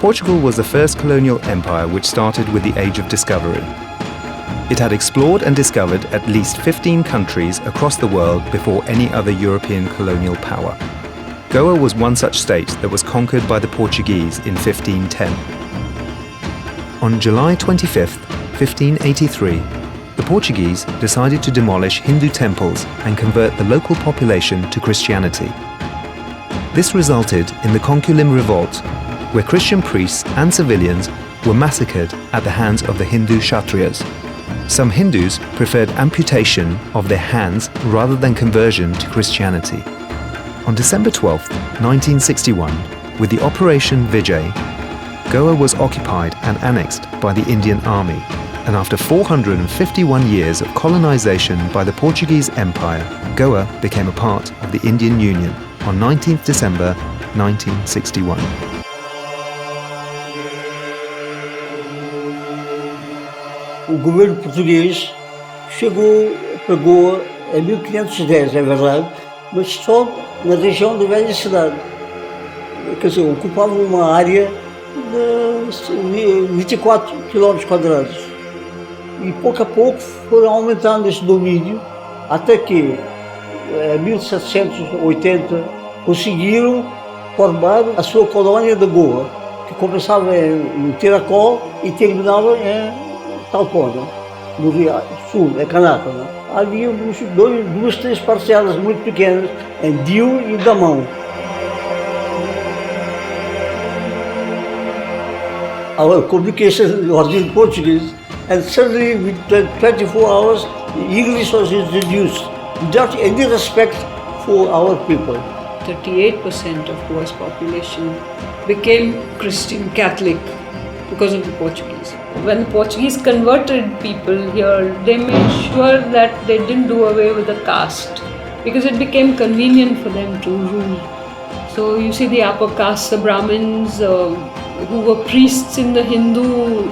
Portugal was the first colonial empire which started with the Age of Discovery. It had explored and discovered at least 15 countries across the world before any other European colonial power. Goa was one such state that was conquered by the Portuguese in 1510. On July 25, 1583, the Portuguese decided to demolish Hindu temples and convert the local population to Christianity. This resulted in the Konkulim Revolt, where Christian priests and civilians were massacred at the hands of the Hindu Kshatriyas. Some Hindus preferred amputation of their hands rather than conversion to Christianity. On December 12, 1961, with the Operation Vijay, Goa was occupied and annexed by the Indian Army, and after 451 years of colonization by the Portuguese Empire, Goa became a part of the Indian Union on 19 December 1961. O governo português chegou para Goa em 1510, é verdade, mas só na região da velha cidade. Quer dizer, ocupava uma área de 24 km². E pouco a pouco foram aumentando esse domínio, até que em 1780 conseguiram formar a sua colônia de Goa, que começava no Tiracol e terminava em Talpona, no Rio Sul, em Canapa. Havia duas, três parcelas muito pequenas, em Dio e Damão. Our communication was in Portuguese, and suddenly within 24 hours, English was introduced, without any respect for our people. 38% of Goa's population became Christian Catholic because of the Portuguese. When the Portuguese converted people here, they made sure that they didn't do away with the caste, because it became convenient for them to rule. So you see the upper caste, the Brahmins, who were priests in the Hindu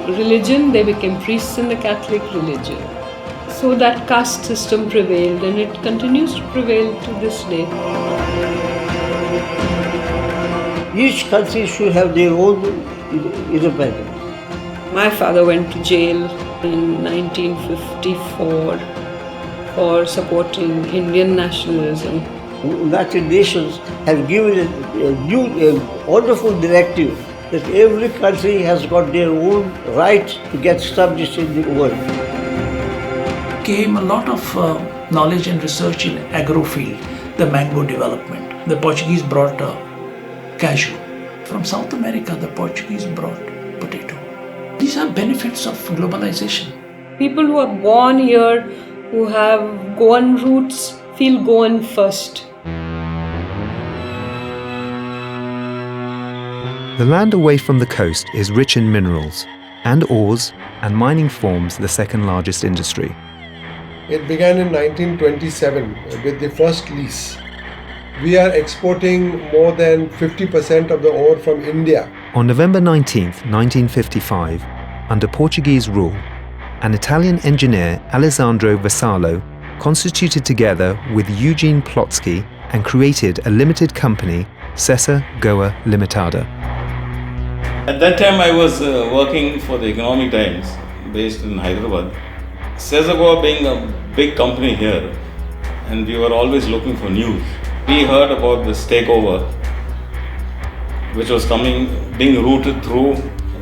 religion, they became priests in the Catholic religion. So that caste system prevailed, and it continues to prevail to this day. Each country should have their own independence. My father went to jail in 1954 for supporting Indian nationalism. United Nations have given a wonderful directive that every country has got their own right to get established in the world. Came a lot of knowledge and research in agro field, the mango development. The Portuguese brought cashew. From South America, the Portuguese brought potato. These are benefits of globalization. People who are born here, who have Goan roots, feel Goan first. The land away from the coast is rich in minerals and ores, and mining forms the second largest industry. It began in 1927 with the first lease. We are exporting more than 50% of the ore from India. On November 19, 1955, under Portuguese rule, an Italian engineer, Alessandro Vassallo, constituted together with Eugene Plotsky and created a limited company, Sesa Goa Limitada. At that time I was working for the Economic Times based in Hyderabad. Sesa Goa being a big company here, and we were always looking for news. We heard about this takeover which was being routed through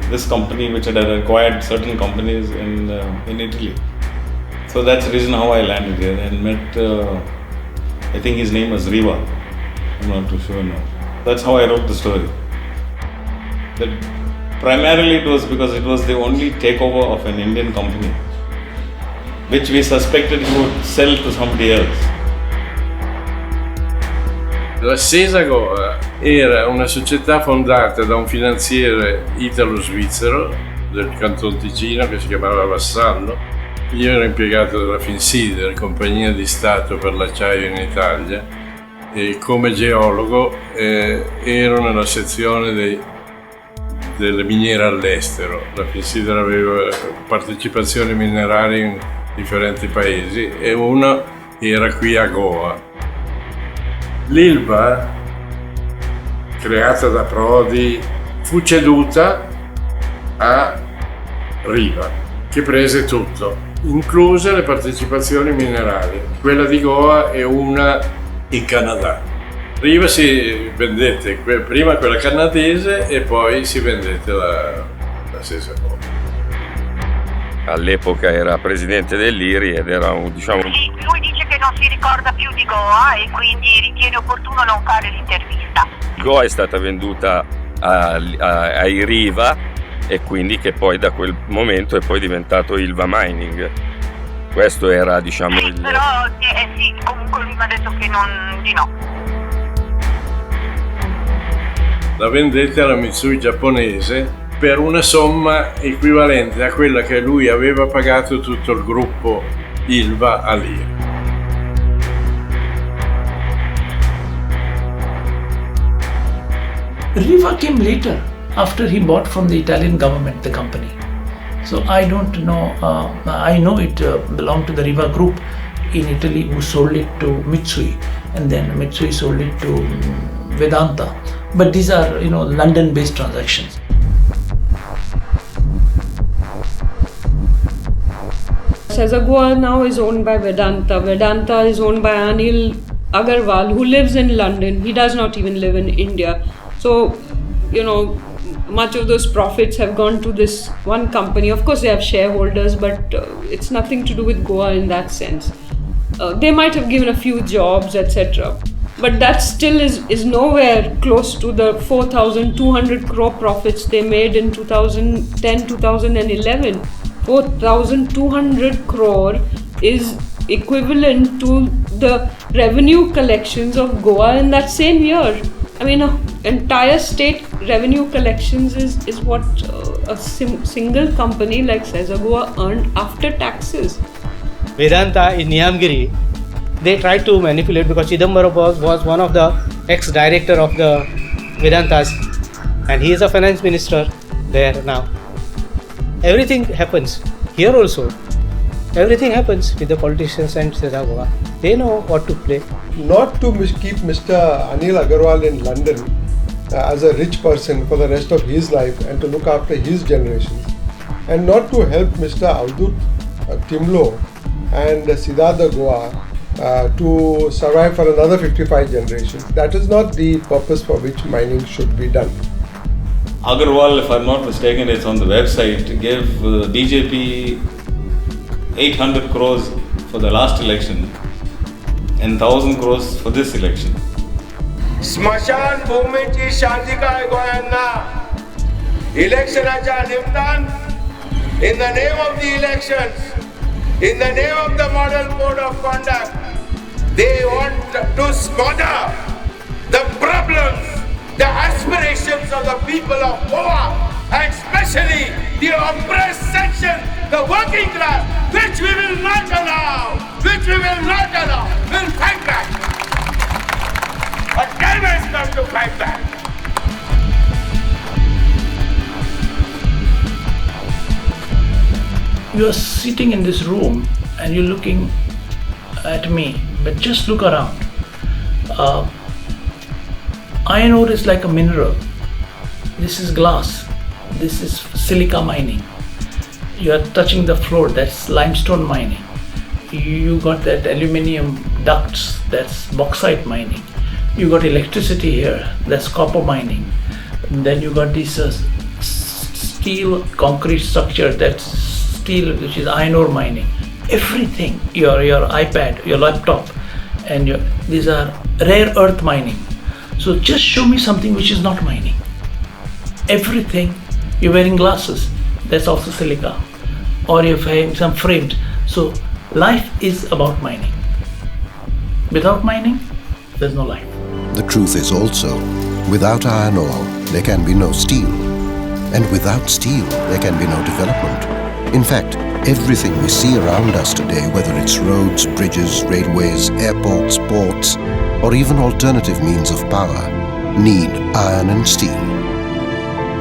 this company which had acquired certain companies in Italy. So that's the reason how I landed here and met, I think his name was Riva, I'm not too sure now. That's how I wrote the story. That primarily it was because it was the only takeover of an Indian company which we suspected he would sell to somebody else. La Sesa Goa era una società fondata da un finanziere italo-svizzero del Canton Ticino che si chiamava Vassallo. Io ero impiegato della IRI-Finsider, compagnia di Stato per l'acciaio in Italia, e come geologo ero nella sezione delle miniere all'estero. La IRI-Finsider aveva partecipazioni minerarie in differenti paesi e una era qui a Goa. L'Ilva, creata da Prodi fu ceduta a Riva, che prese tutto, incluse le partecipazioni minerali. Quella di Goa e una in Canada. Riva si vendette prima quella canadese e poi si vendette la Sesa Goa. All'epoca era presidente dell'IRI ed era Sì, lui dice che non si ricorda più di Goa e quindi ritiene opportuno non fare l'intervista. Goa è stata venduta ai Riva e quindi che poi da quel momento è poi diventato Ilva Mining. Questo era diciamo sì, però sì, comunque lui mi ha detto che di no. La vendette alla Mitsui giapponese per una somma equivalente a quella che lui aveva pagato tutto il gruppo Ilva all'IRI. Riva came later, after he bought from the Italian government the company. So I don't know, I know it belonged to the Riva group in Italy who sold it to Mitsui, and then Mitsui sold it to Vedanta. But these are, London-based transactions. Sesa Goa now is owned by Vedanta. Vedanta is owned by Anil Agarwal, who lives in London. He does not even live in India. So, much of those profits have gone to this one company. Of course, they have shareholders, but it's nothing to do with Goa in that sense. They might have given a few jobs, etc. But that still is nowhere close to the 4,200 crore profits they made in 2010-2011. 4,200 crore is equivalent to the revenue collections of Goa in that same year. I mean, entire state revenue collections is what a single company like Sesa Goa earned after taxes. Vedanta in Niyamgiri, they tried to manipulate because Chidambaram was one of the ex-director of the Vedantas, and he is a finance minister there now. Everything happens here also. Everything happens with the politicians and Sesa Goa. They know what to play. Not to keep Mr. Anil Agarwal in London as a rich person for the rest of his life and to look after his generations, and not to help Mr. Avdut Timlo and Siddhartha Goa to survive for another 55 generations. That is not the purpose for which mining should be done. Agarwal, if I'm not mistaken, it's on the website, gave BJP 800 crores for the last election and 1,000 crores for this election. स्मशान भूमीची शांती काय गोयांना इलेक्शनाच्या निमतान in the name of the elections, in the name of the model code of conduct, they want to smother the problems, the aspirations of the people of Goa, and especially the oppressed section, the working class, which we will not allow, we'll fight back. A time has come to fight back. You are sitting in this room and you're looking at me, but just look around. Iron ore is like a mineral. This is glass. This is silica mining. You are touching the floor, that's limestone mining. You got that aluminium ducts, that's bauxite mining. You got electricity here, that's copper mining. And then you got this steel concrete structure, that's steel, which is iron ore mining. Everything, your iPad, your laptop, and these are rare earth mining. So just show me something which is not mining. Everything, you're wearing glasses, that's also silica. Or you're wearing some frames. So life is about mining. Without mining, there's no life. The truth is also, without iron ore, there can be no steel. And without steel, there can be no development. In fact, everything we see around us today, whether it's roads, bridges, railways, airports, ports, or even alternative means of power, need iron and steel.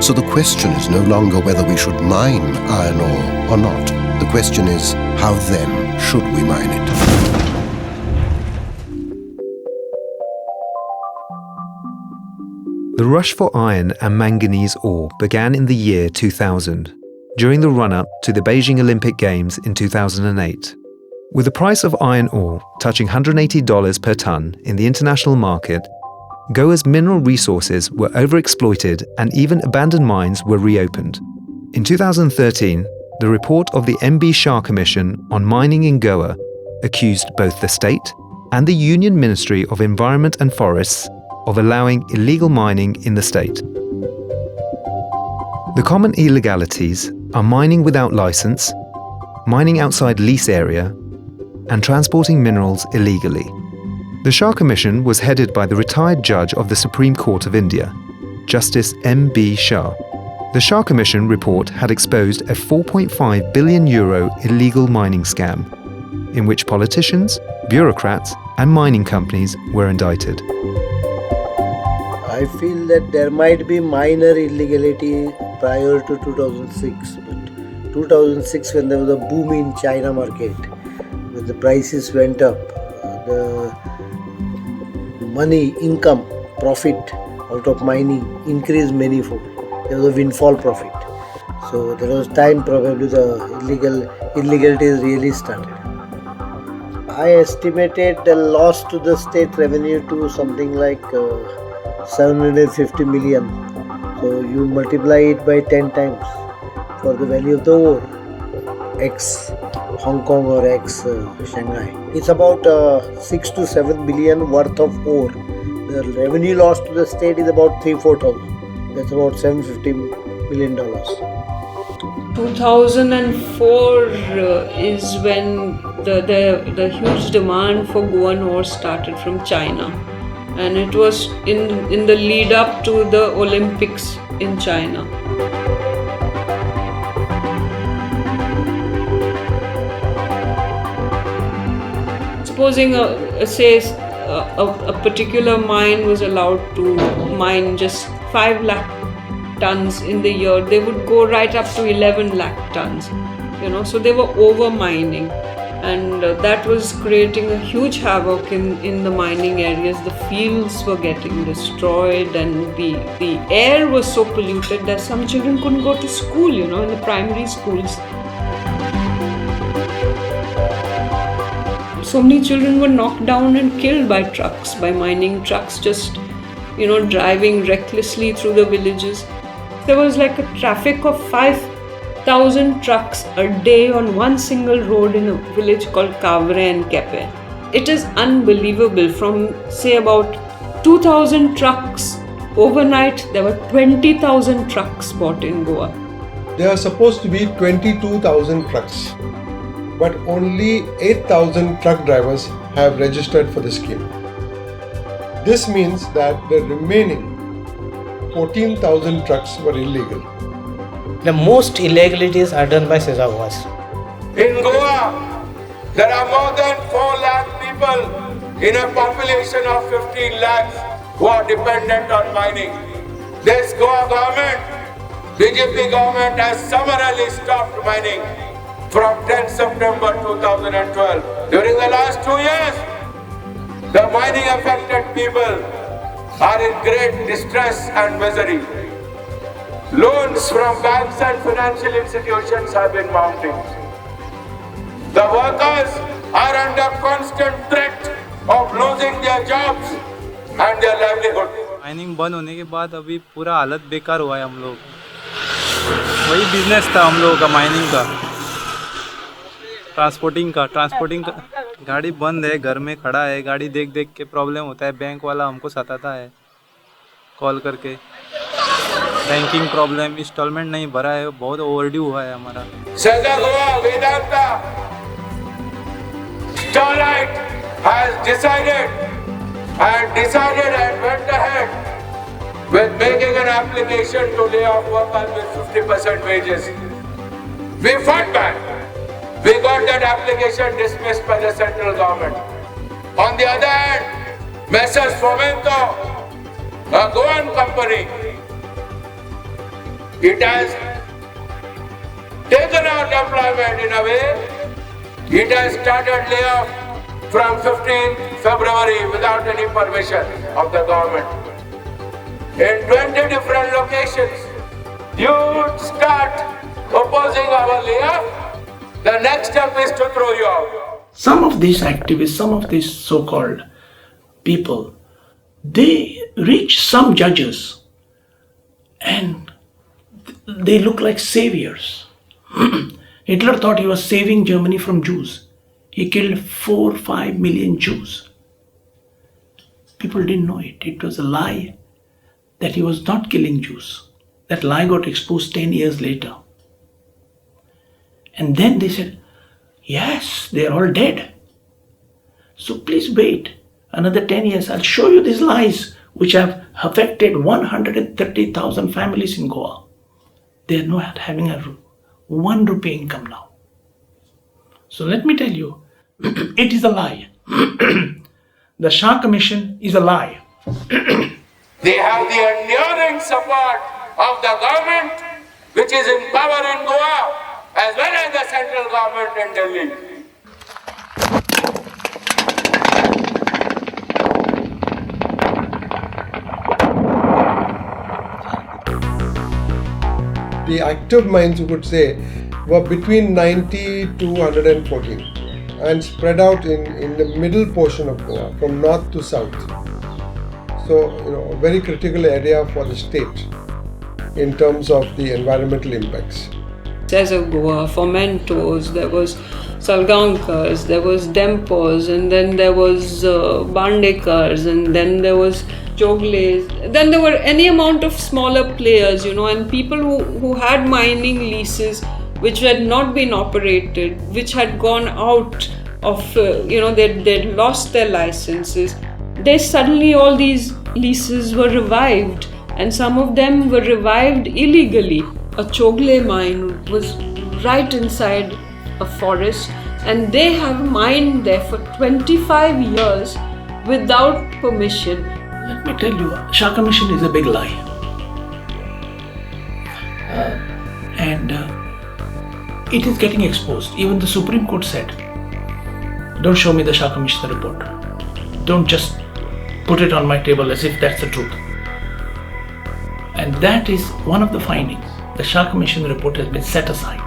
So the question is no longer whether we should mine iron ore or not. The question is, how then should we mine it? The rush for iron and manganese ore began in the year 2000, during the run-up to the Beijing Olympic Games in 2008. With the price of iron ore touching $180 per tonne in the international market, Goa's mineral resources were overexploited and even abandoned mines were reopened. In 2013, the report of the MB Shah Commission on Mining in Goa accused both the state and the Union Ministry of Environment and Forests of allowing illegal mining in the state. The common illegalities are mining without license, mining outside lease area, and transporting minerals illegally. The Shah Commission was headed by the retired judge of the Supreme Court of India, Justice M.B. Shah. The Shah Commission report had exposed a €4.5 billion illegal mining scam, in which politicians, bureaucrats, and mining companies were indicted. I feel that there might be minor illegality prior to 2006, but 2006, when there was a boom in China market, when the prices went up, the money, income, profit out of mining increased manifold. There was a windfall profit. So there was time probably the illegalities really started. I estimated the loss to the state revenue to something like 750 million. So you multiply it by 10 times for the value of the ore, ex Hong Kong or ex Shanghai. It's about 6 to 7 billion worth of ore. The revenue loss to the state is about 3,000-4,000. That's about $750 million. 2004 is when the huge demand for Goan ore started from China, and it was in the lead up to the Olympics in China. Supposing a particular mine was allowed to mine just 5 lakh tons in the year, they would go right up to 11 lakh tons. So they were over mining, and that was creating a huge havoc in the mining areas. The fields were getting destroyed, and the air was so polluted that some children couldn't go to school, in the primary schools. So many children were knocked down and killed by trucks, by mining trucks, just driving recklessly through the villages. There was like a traffic of 5,000 trucks a day on one single road in a village called Kavre and Kepe. It is unbelievable. From say about 2,000 trucks overnight, there were 20,000 trucks bought in Goa. There are supposed to be 22,000 trucks, but only 8,000 truck drivers have registered for the scheme. This means that the remaining 14,000 trucks were illegal. The most illegalities are done by Sesa Goas. In Goa, there are more than 4 lakh people in a population of 15 lakhs who are dependent on mining. This Goa government, BJP government, has summarily stopped mining from 10 September 2012. During the last 2 years, the mining affected people are in great distress and misery. Loans from banks and financial institutions have been mounting. The workers are under constant threat of losing their jobs and their livelihood. Mining बंद होने के बाद अभी पूरा हालत बेकार हुआ है हम लोग। वही बिजनेस था हम लोगों का, माइनिंग का, ट्रांसपोर्टिंग का। गाड़ी बंद है, घर में खड़ा है, गाड़ी देख के प्रॉब्लम होता है। बैंक वाला हमको सताता है कॉल करके, बैंकिंग प्रॉब्लम, इंस्टॉलमेंट नहीं भरा है, बहुत ओवरड्यू हुआ है हमारा। Sesa Goa Vedanta Starlight has decided and went ahead with making an application to lay off workers with 50% wages. We fought back. We got that application dismissed by the central government. On the other hand, Messrs. Fomento, a Goan company, it has taken out employment in a way. It has started layoff from 15th February without any permission of the government. in 20 different locations. You start opposing our layer, the next step is to throw you out. Some of these activists, some of these so-called people, they reach some judges and they look like saviors. Hitler thought he was saving Germany from Jews. He killed 4-5 million Jews. People didn't know it. It was a lie that he was not killing Jews. That lie got exposed 10 years later. And then they said, yes, they are all dead. So please wait another 10 years. I'll show you these lies which have affected 130,000 families in Goa. They are not having a 1 rupee income now. So let me tell you, it is a lie. The Shah Commission is a lie. They have the enduring support of the government which is in power in Goa as well as the central government in Delhi. The active mines, you could say, were between 90 to 114 and spread out in the middle portion of Goa from north to south. So, a very critical area for the state in terms of the environmental impacts. Sesa Goa, Fomentos, there was Salgankars, there was Dempos, and then there was Bandekars, and then there was Chogles. Then there were any amount of smaller players, and people who had mining leases which had not been operated, which had gone out of, they'd lost their licenses. Suddenly all these leases were revived, and some of them were revived illegally. A Chogle mine was right inside a forest, and they have mined there for 25 years without permission. Let me tell you, Shah Commission is a big lie. It is getting exposed. Even the Supreme Court said, don't show me the Shah Commission report. Don't just put it on my table as if that's the truth. And that is one of the findings. The Shah Commission report has been set aside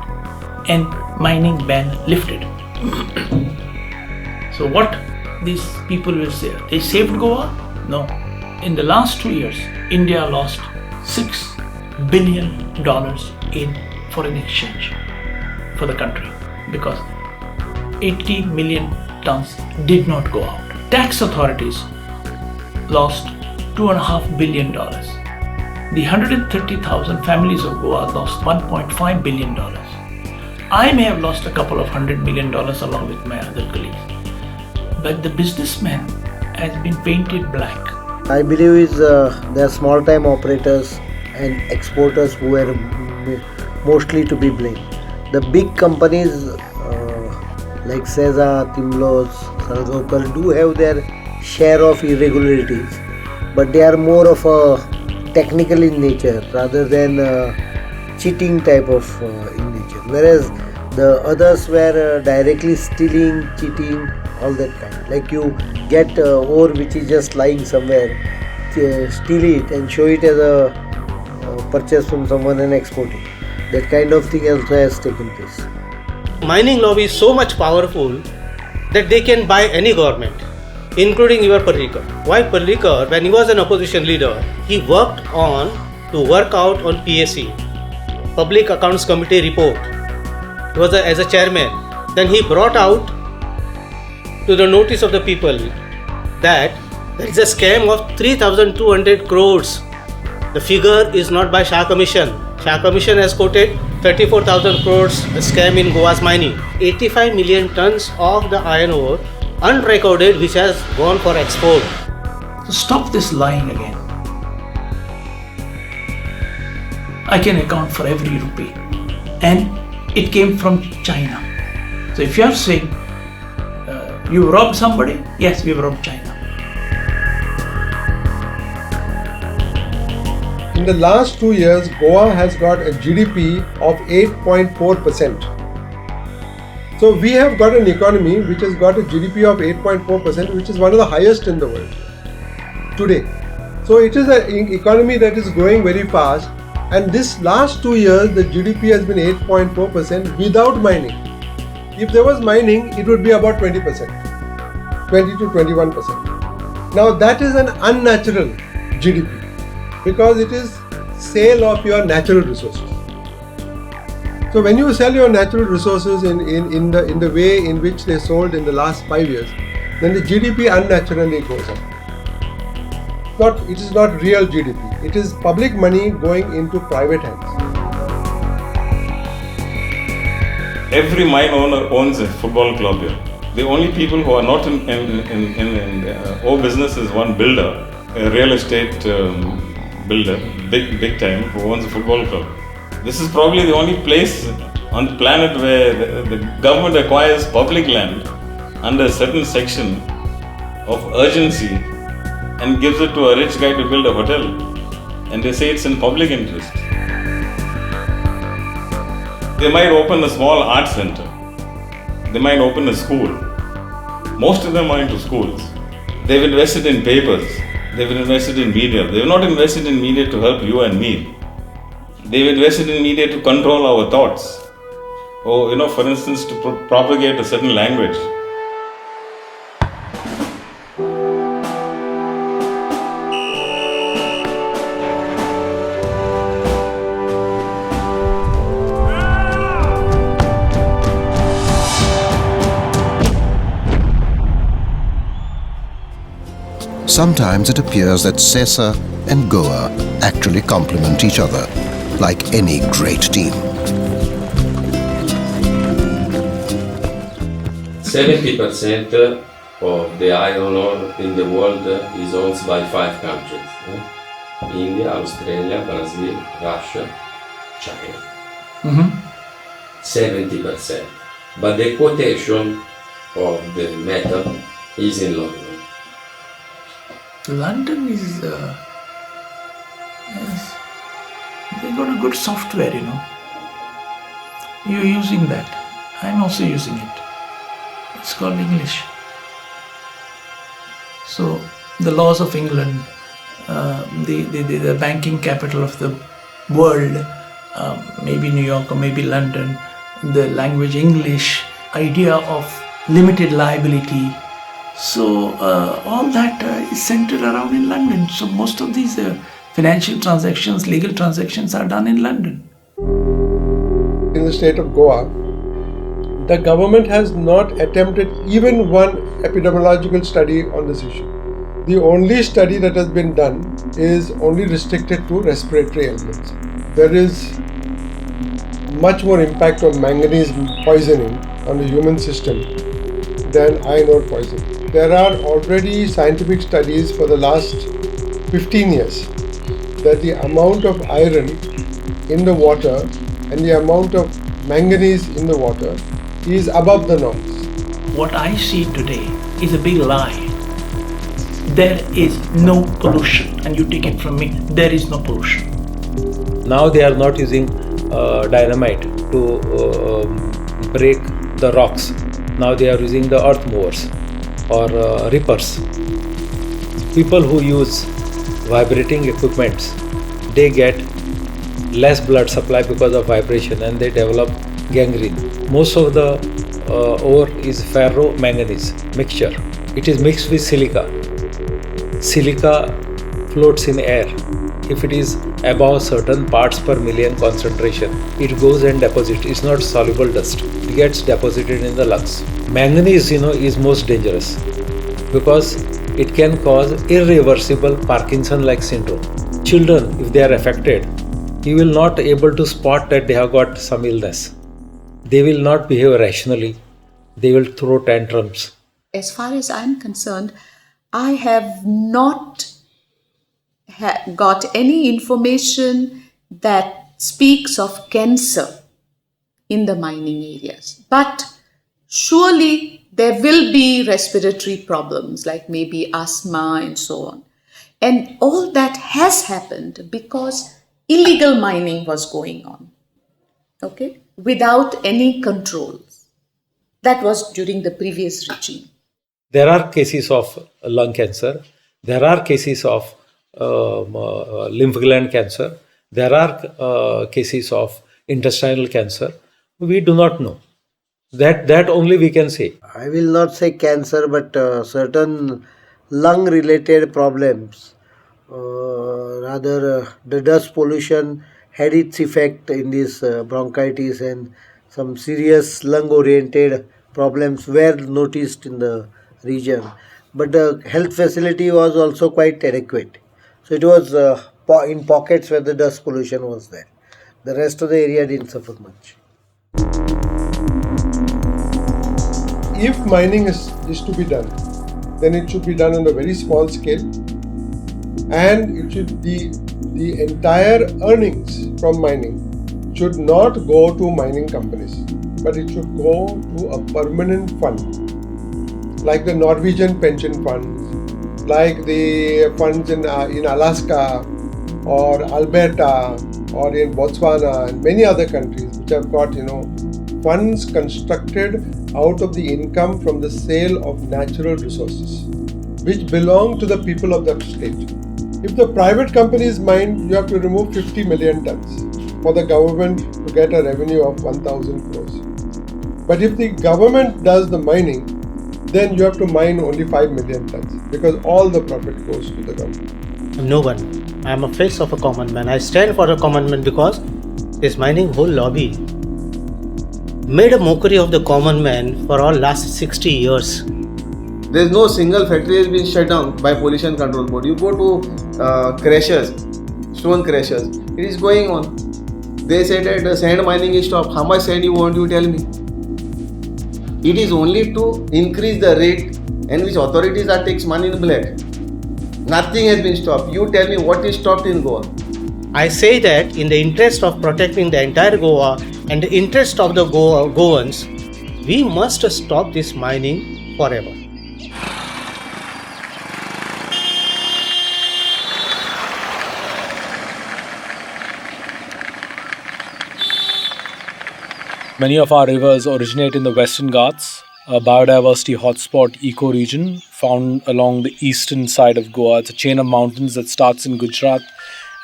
and mining ban lifted. So what these people will say? They saved Goa? No. In the last 2 years, India lost $6 billion in foreign exchange for the country because 80 million tons did not go out. Tax authorities lost $2.5 billion. The 130,000 families of Goa lost $1.5 billion. I may have lost a couple of $100 million along with my other colleagues, but the businessman has been painted black. I believe there are small-time operators and exporters who are mostly to be blamed. The big companies like Sesa, Timlos, Salgankar do have their share of irregularities, but they are more of a technical in nature rather than cheating type of in nature. Whereas the others were directly stealing, cheating, all that kind. Like you get ore which is just lying somewhere, steal it and show it as a purchase from someone and export it. That kind of thing also has taken place. Mining lobby is so much powerful that they can buy any government, including your Parrikar. Why Parrikar? When he was an opposition leader, he worked out on PAC, Public Accounts Committee report. He was as a chairman. Then he brought out to the notice of the people that there is a scam of 3,200 crores. The figure is not by Shah Commission. Shah Commission has quoted 34,000 crores scam in Goa's mining. 85 million tons of the iron ore unrecorded which has gone for export. So stop this lying again. I can account for every rupee. And it came from China. So if you are saying you robbed somebody, yes, we robbed China. In the last 2 years, Goa has got a GDP of 8.4%. So we have got an economy which has got a GDP of 8.4%, which is one of the highest in the world today. So it is an economy that is growing very fast, and this last 2 years the GDP has been 8.4% without mining. If there was mining, it would be about 20%, 20 to 21%. Now that is an unnatural GDP because it is sale of your natural resources. So when you sell your natural resources in the way in which they sold in the last 5 years, then the GDP unnaturally goes up. It is not real GDP. It is public money going into private hands. Every mine owner owns a football club here. The only people who are not in our business is one builder, a real estate builder, big time, who owns a football club. This is probably the only place on the planet where the government acquires public land under a certain section of urgency and gives it to a rich guy to build a hotel, and they say it's in public interest. They might open a small art center. They might open a school. Most of them are into schools. They've invested in papers. They've invested in media. They've not invested in media to help you and me. They've invested in media to control our thoughts. Or, for instance, to propagate a certain language. Sometimes it appears that Sesa and Goa actually complement each other, like any great team. 70% of the iron ore in the world is owned by 5 countries. India, Australia, Brazil, Russia, China. 70%. But the quotation of the metal is in London. London is, they got a good software, You're using that. I'm also using it. It's called English. So the laws of England, the banking capital of the world, maybe New York or maybe London, the language English, idea of limited liability. So all that is centered around in London. So most of these financial transactions, legal transactions are done in London. In the state of Goa, the government has not attempted even one epidemiological study on this issue. The only study that has been done is only restricted to respiratory ailments. There is much more impact on manganese poisoning on the human system than iron ore poisoning. There are already scientific studies for the last 15 years that the amount of iron in the water and the amount of manganese in the water is above the norms. What I see today is a big lie. There is no pollution, and you take it from me, there is no pollution. Now they are not using dynamite to break the rocks. Now they are using the earth movers or rippers. People who use vibrating equipments, they get less blood supply because of vibration and they develop gangrene. Most of the ore is ferro-manganese mixture. It is mixed with silica. Silica floats in air. If it is above certain parts per million concentration, it goes and deposits. It's not soluble dust. It gets deposited in the lungs. Manganese, is most dangerous because it can cause irreversible Parkinson-like syndrome. Children, if they are affected, you will not able to spot that they have got some illness. They will not behave rationally. They will throw tantrums. As far as I'm concerned, I have not got any information that speaks of cancer in the mining areas. But surely there will be respiratory problems like maybe asthma and so on. And all that has happened because illegal mining was going on, without any controls. That was during the previous regime. There are cases of lung cancer. There are cases of lymph gland cancer. There are cases of intestinal cancer. We do not know. That only we can say. I will not say cancer, but certain lung-related problems. Rather, the dust pollution had its effect in this bronchitis, and some serious lung-oriented problems were noticed in the region. But the health facility was also quite adequate. So it was in pockets where the dust pollution was there. The rest of the area didn't suffer much. If mining is to be done, then it should be done on a very small scale, and it should be the entire earnings from mining should not go to mining companies, but it should go to a permanent fund, like the Norwegian pension funds, like the funds in Alaska or Alberta or in Botswana and many other countries which have got funds constructed out of the income from the sale of natural resources, which belong to the people of that state. If the private companies mine, you have to remove 50 million tons for the government to get a revenue of 1,000 crores. But if the government does the mining, then you have to mine only 5 million tons because all the profit goes to the government. No one. I am a face of a common man. I stand for a common man because this mining whole lobby made a mockery of the common man for all last 60 years. There is no single factory has been shut down by Pollution Control Board. You go to crushers, stone crushers, it is going on. They said that the sand mining is stopped. How much sand you want, you tell me? It is only to increase the rate, and which authorities are takes money in black. Nothing has been stopped. You tell me what is stopped in Goa. I say that in the interest of protecting the entire Goa and the interest of the Goans, we must stop this mining forever. Many of our rivers originate in the Western Ghats, a biodiversity hotspot ecoregion found along the eastern side of Goa. It's a chain of mountains that starts in Gujarat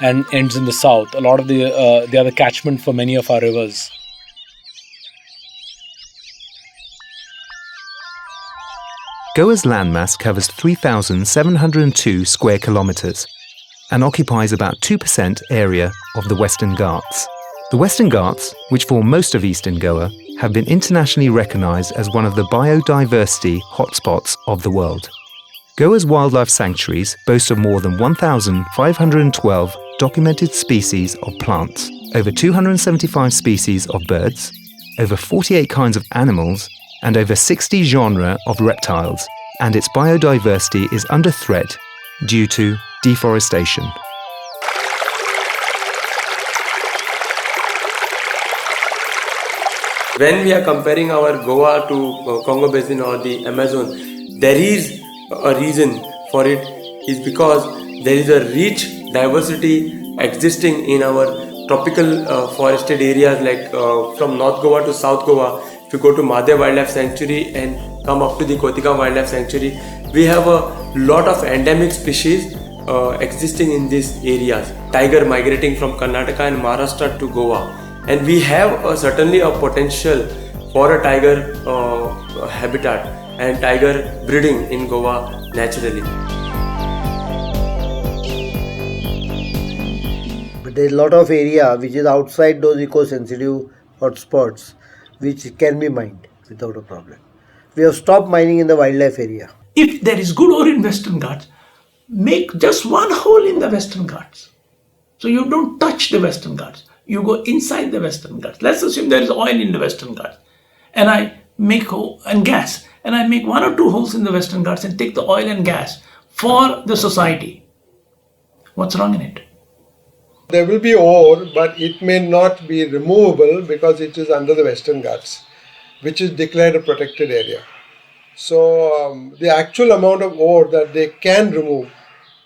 and ends in the south. A lot of they are the catchment for many of our rivers. Goa's landmass covers 3,702 square kilometres and occupies about 2% area of the Western Ghats. The Western Ghats, which form most of eastern Goa, have been internationally recognised as one of the biodiversity hotspots of the world. Goa's wildlife sanctuaries boast of more than 1,512 documented species of plants, over 275 species of birds, over 48 kinds of animals, and over 60 genera of reptiles, and its biodiversity is under threat due to deforestation. When we are comparing our Goa to Congo Basin or the Amazon, there is a reason for it, is because there is a rich diversity existing in our tropical forested areas, like from North Goa to South Goa. If you go to Madhya Wildlife Sanctuary and come up to the Kotika Wildlife Sanctuary, we have a lot of endemic species existing in these areas. Tiger migrating from Karnataka and Maharashtra to Goa. And we have certainly a potential for a tiger habitat and tiger breeding in Goa naturally. But there is a lot of area which is outside those eco-sensitive hotspots which can be mined without a problem. We have stopped mining in the wildlife area. If there is good ore in Western Ghats, make just one hole in the Western Ghats. So you don't touch the Western Ghats. You go inside the Western Ghats. Let's assume there is oil in the Western Ghats, and I make and gas, and I make 1 or 2 holes in the Western Ghats and take the oil and gas for the society. What's wrong in it? There will be ore, but it may not be removable because it is under the Western Ghats, which is declared a protected area. So the actual amount of ore that they can remove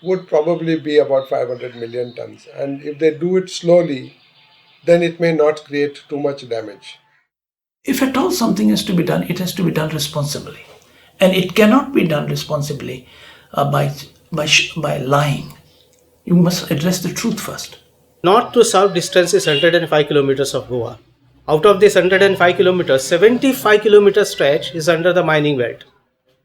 would probably be about 500 million tons. And if they do it slowly, then it may not create too much damage. If at all something has to be done, it has to be done responsibly. And it cannot be done responsibly by lying. You must address the truth first. North to south distance is 105 kilometers of Goa. Out of this 105 kilometers, 75 kilometers stretch is under the mining belt.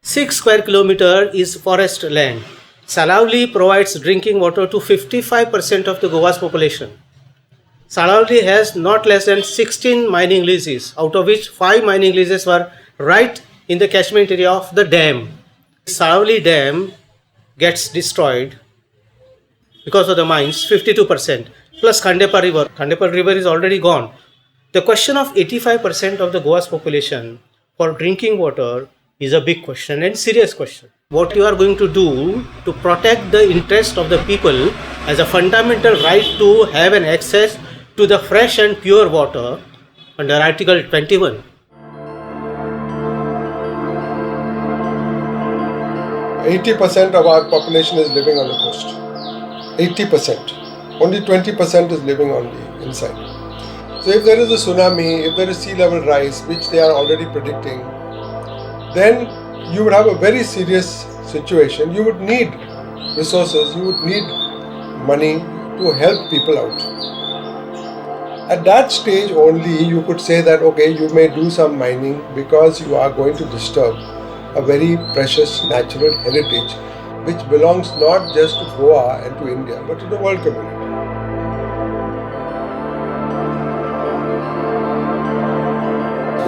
6 square kilometer is forest land. Salauli provides drinking water to 55% of the Goa's population. Salauli has not less than 16 mining leases, out of which 5 mining leases were right in the catchment area of the dam. Salauli dam gets destroyed because of the mines, 52%, plus Khandepa river. Khandepa river is already gone. The question of 85% of the Goa's population for drinking water is a big question and serious question. What you are going to do to protect the interest of the people as a fundamental right to have an access to the fresh and pure water under Article 21. 80% of our population is living on the coast. 80%. Only 20% is living on the inside. So if there is a tsunami, if there is sea level rise, which they are already predicting, then you would have a very serious situation. You would need resources, you would need money to help people out. At that stage only you could say that okay, you may do some mining because you are going to disturb a very precious natural heritage which belongs not just to Goa and to India but to the world community.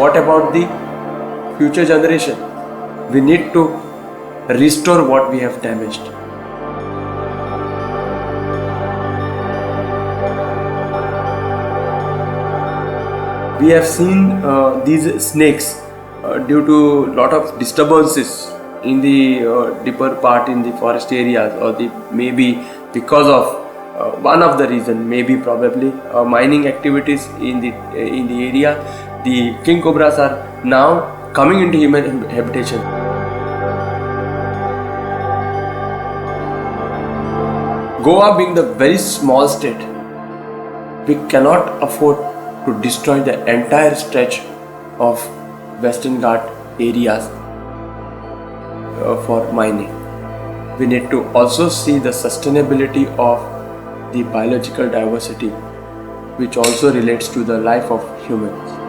What about the future generation? We need to restore what we have damaged. We have seen these snakes due to lot of disturbances in the deeper part in the forest areas, or maybe because of one of the reason, maybe probably mining activities in the area. The king cobras are now coming into human habitation. Goa being the very small state, we cannot afford to destroy the entire stretch of Western Ghat areas for mining. We need to also see the sustainability of the biological diversity, which also relates to the life of humans.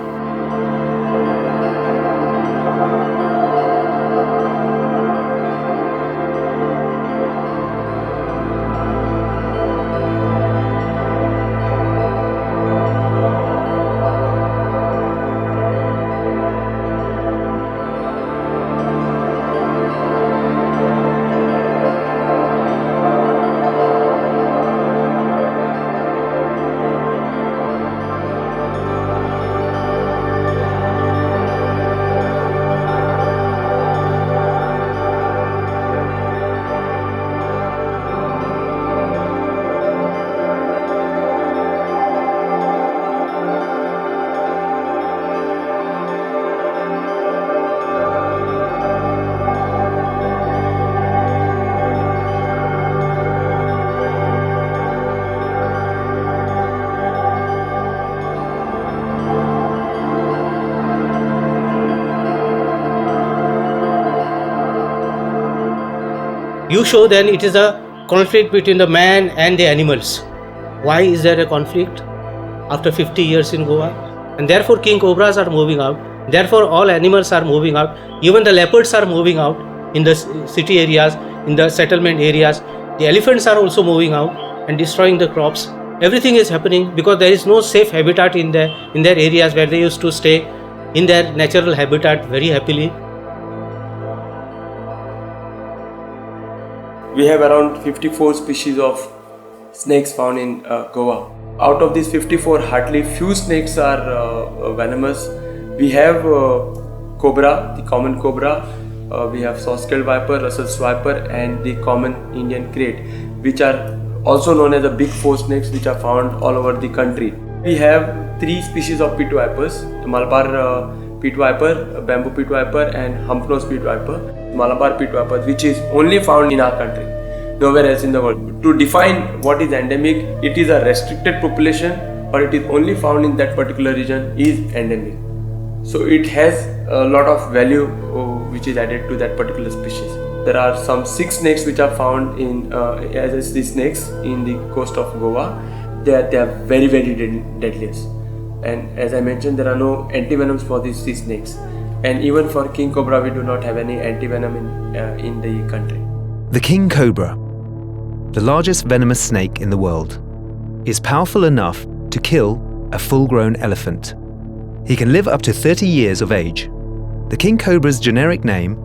You show then it is a conflict between the man and the animals. Why is there a conflict after 50 years in Goa? And therefore king cobras are moving out. Therefore all animals are moving out. Even the leopards are moving out in the city areas, in the settlement areas. The elephants are also moving out and destroying the crops. Everything is happening because there is no safe habitat in their areas where they used to stay in their natural habitat very happily. We have around 54 species of snakes found in Goa. Out of these 54, hardly few snakes are venomous. We have cobra, the common cobra. We have saw-scaled viper, Russell's viper, and the common Indian crate, which are also known as the big four snakes, which are found all over the country. We have 3 species of pit vipers: the Malabar pit viper, bamboo pit viper, and hump-nosed pit viper. Malabar pit viper, which is only found in our country, nowhere else in the world. To define what is endemic, it is a restricted population, or it is only found in that particular region, is endemic. So it has a lot of value which is added to that particular species. There are some 6 snakes which are found in as the snakes in the coast of Goa. They are very deadliest. And as I mentioned, there are no antivenoms for these snakes. And even for king cobra, we do not have any antivenom in the country. The king cobra, the largest venomous snake in the world, is powerful enough to kill a full-grown elephant. He can live up to 30 years of age. The king cobra's generic name,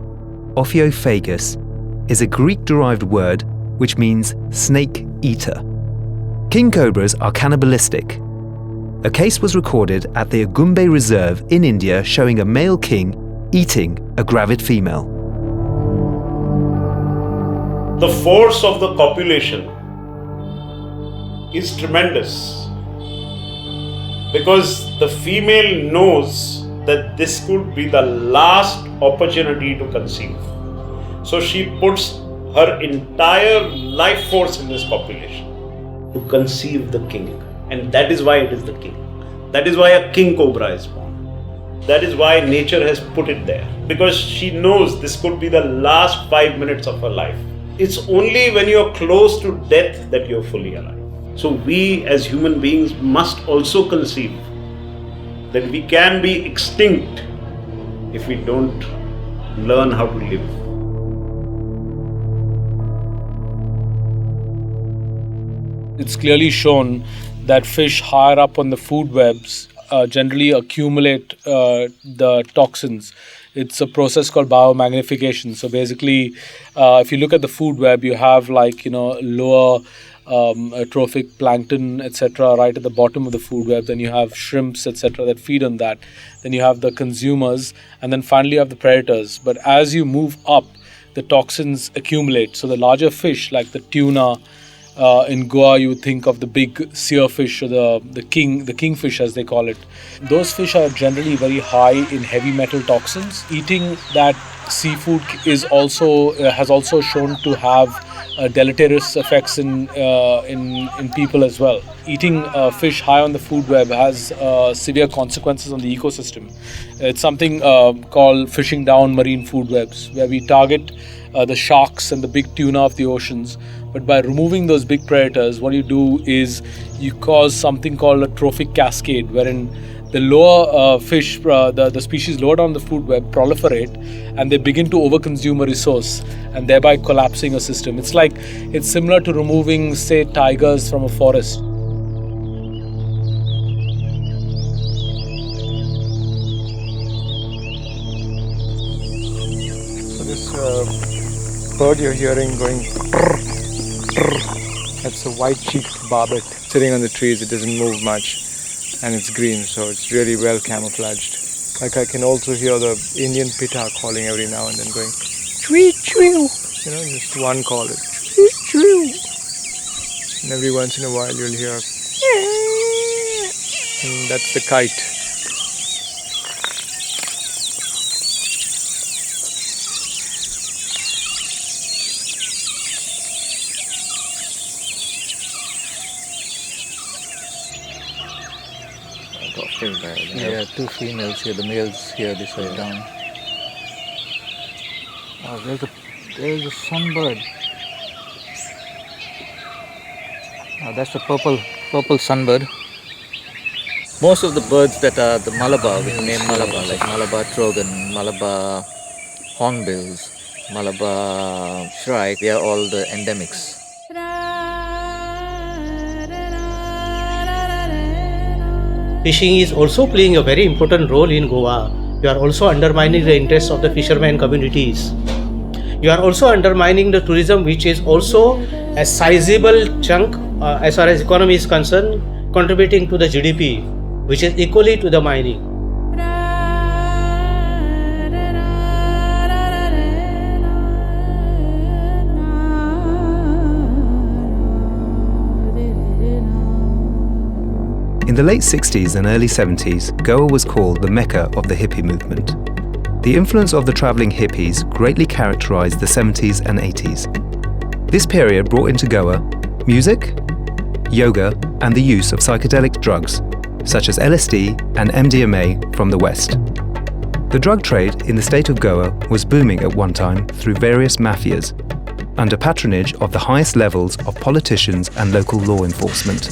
Ophiophagus, is a Greek-derived word which means snake eater. King cobras are cannibalistic. A case was recorded at the Agumbe Reserve in India showing a male king eating a gravid female. The force of the copulation is tremendous because the female knows that this could be the last opportunity to conceive. So she puts her entire life force in this copulation to conceive the king. And that is why it is the king. That is why a king cobra is born. That is why nature has put it there. Because she knows this could be the last 5 minutes of her life. It's only when you're close to death that you're fully alive. So we as human beings must also conceive that we can be extinct if we don't learn how to live. It's clearly shown that fish higher up on the food webs generally accumulate the toxins. It's a process called biomagnification. So basically, if you look at the food web, you have lower trophic plankton, etc. right at the bottom of the food web. Then you have shrimps, etc. that feed on that. Then you have the consumers, and then finally you have the predators. But as you move up, the toxins accumulate. So the larger fish, like the tuna, in Goa, you would think of the big seerfish or the kingfish as they call it. Those fish are generally very high in heavy metal toxins. Eating that seafood has also shown to have deleterious effects in people as well. Eating fish high on the food web has severe consequences on the ecosystem. It's something called fishing down marine food webs, where we target the sharks and the big tuna of the oceans. But by removing those big predators, what you do is you cause something called a trophic cascade, wherein the lower fish, the species lower down the food web proliferate, and they begin to overconsume a resource and thereby collapsing a system. It's similar to removing, say, tigers from a forest. So this bird you're hearing going that's a white-cheeked barbet sitting on the trees. It doesn't move much and it's green, so it's really well camouflaged. Like I can also hear the Indian pitta calling every now and then going chwee chwee, just one call, it chwee chwee. And every once in a while you'll hear and that's the kite. Yeah, 2 females here, the males here this way down. Oh, there's a sunbird. Oh, that's the purple sunbird. Most of the birds that are the Malabar, with the name Malabar, like Malabar trogon, Malabar hornbills, Malabar shrike, they are all the endemics. Fishing is also playing a very important role in Goa. You are also undermining the interests of the fishermen communities. You are also undermining the tourism, which is also a sizable chunk as far as economy is concerned, contributing to the GDP, which is equally to the mining. In the late 60s and early 70s, Goa was called the Mecca of the hippie movement. The influence of the travelling hippies greatly characterised the 70s and 80s. This period brought into Goa music, yoga, and the use of psychedelic drugs, such as LSD and MDMA from the West. The drug trade in the state of Goa was booming at one time through various mafias, under patronage of the highest levels of politicians and local law enforcement.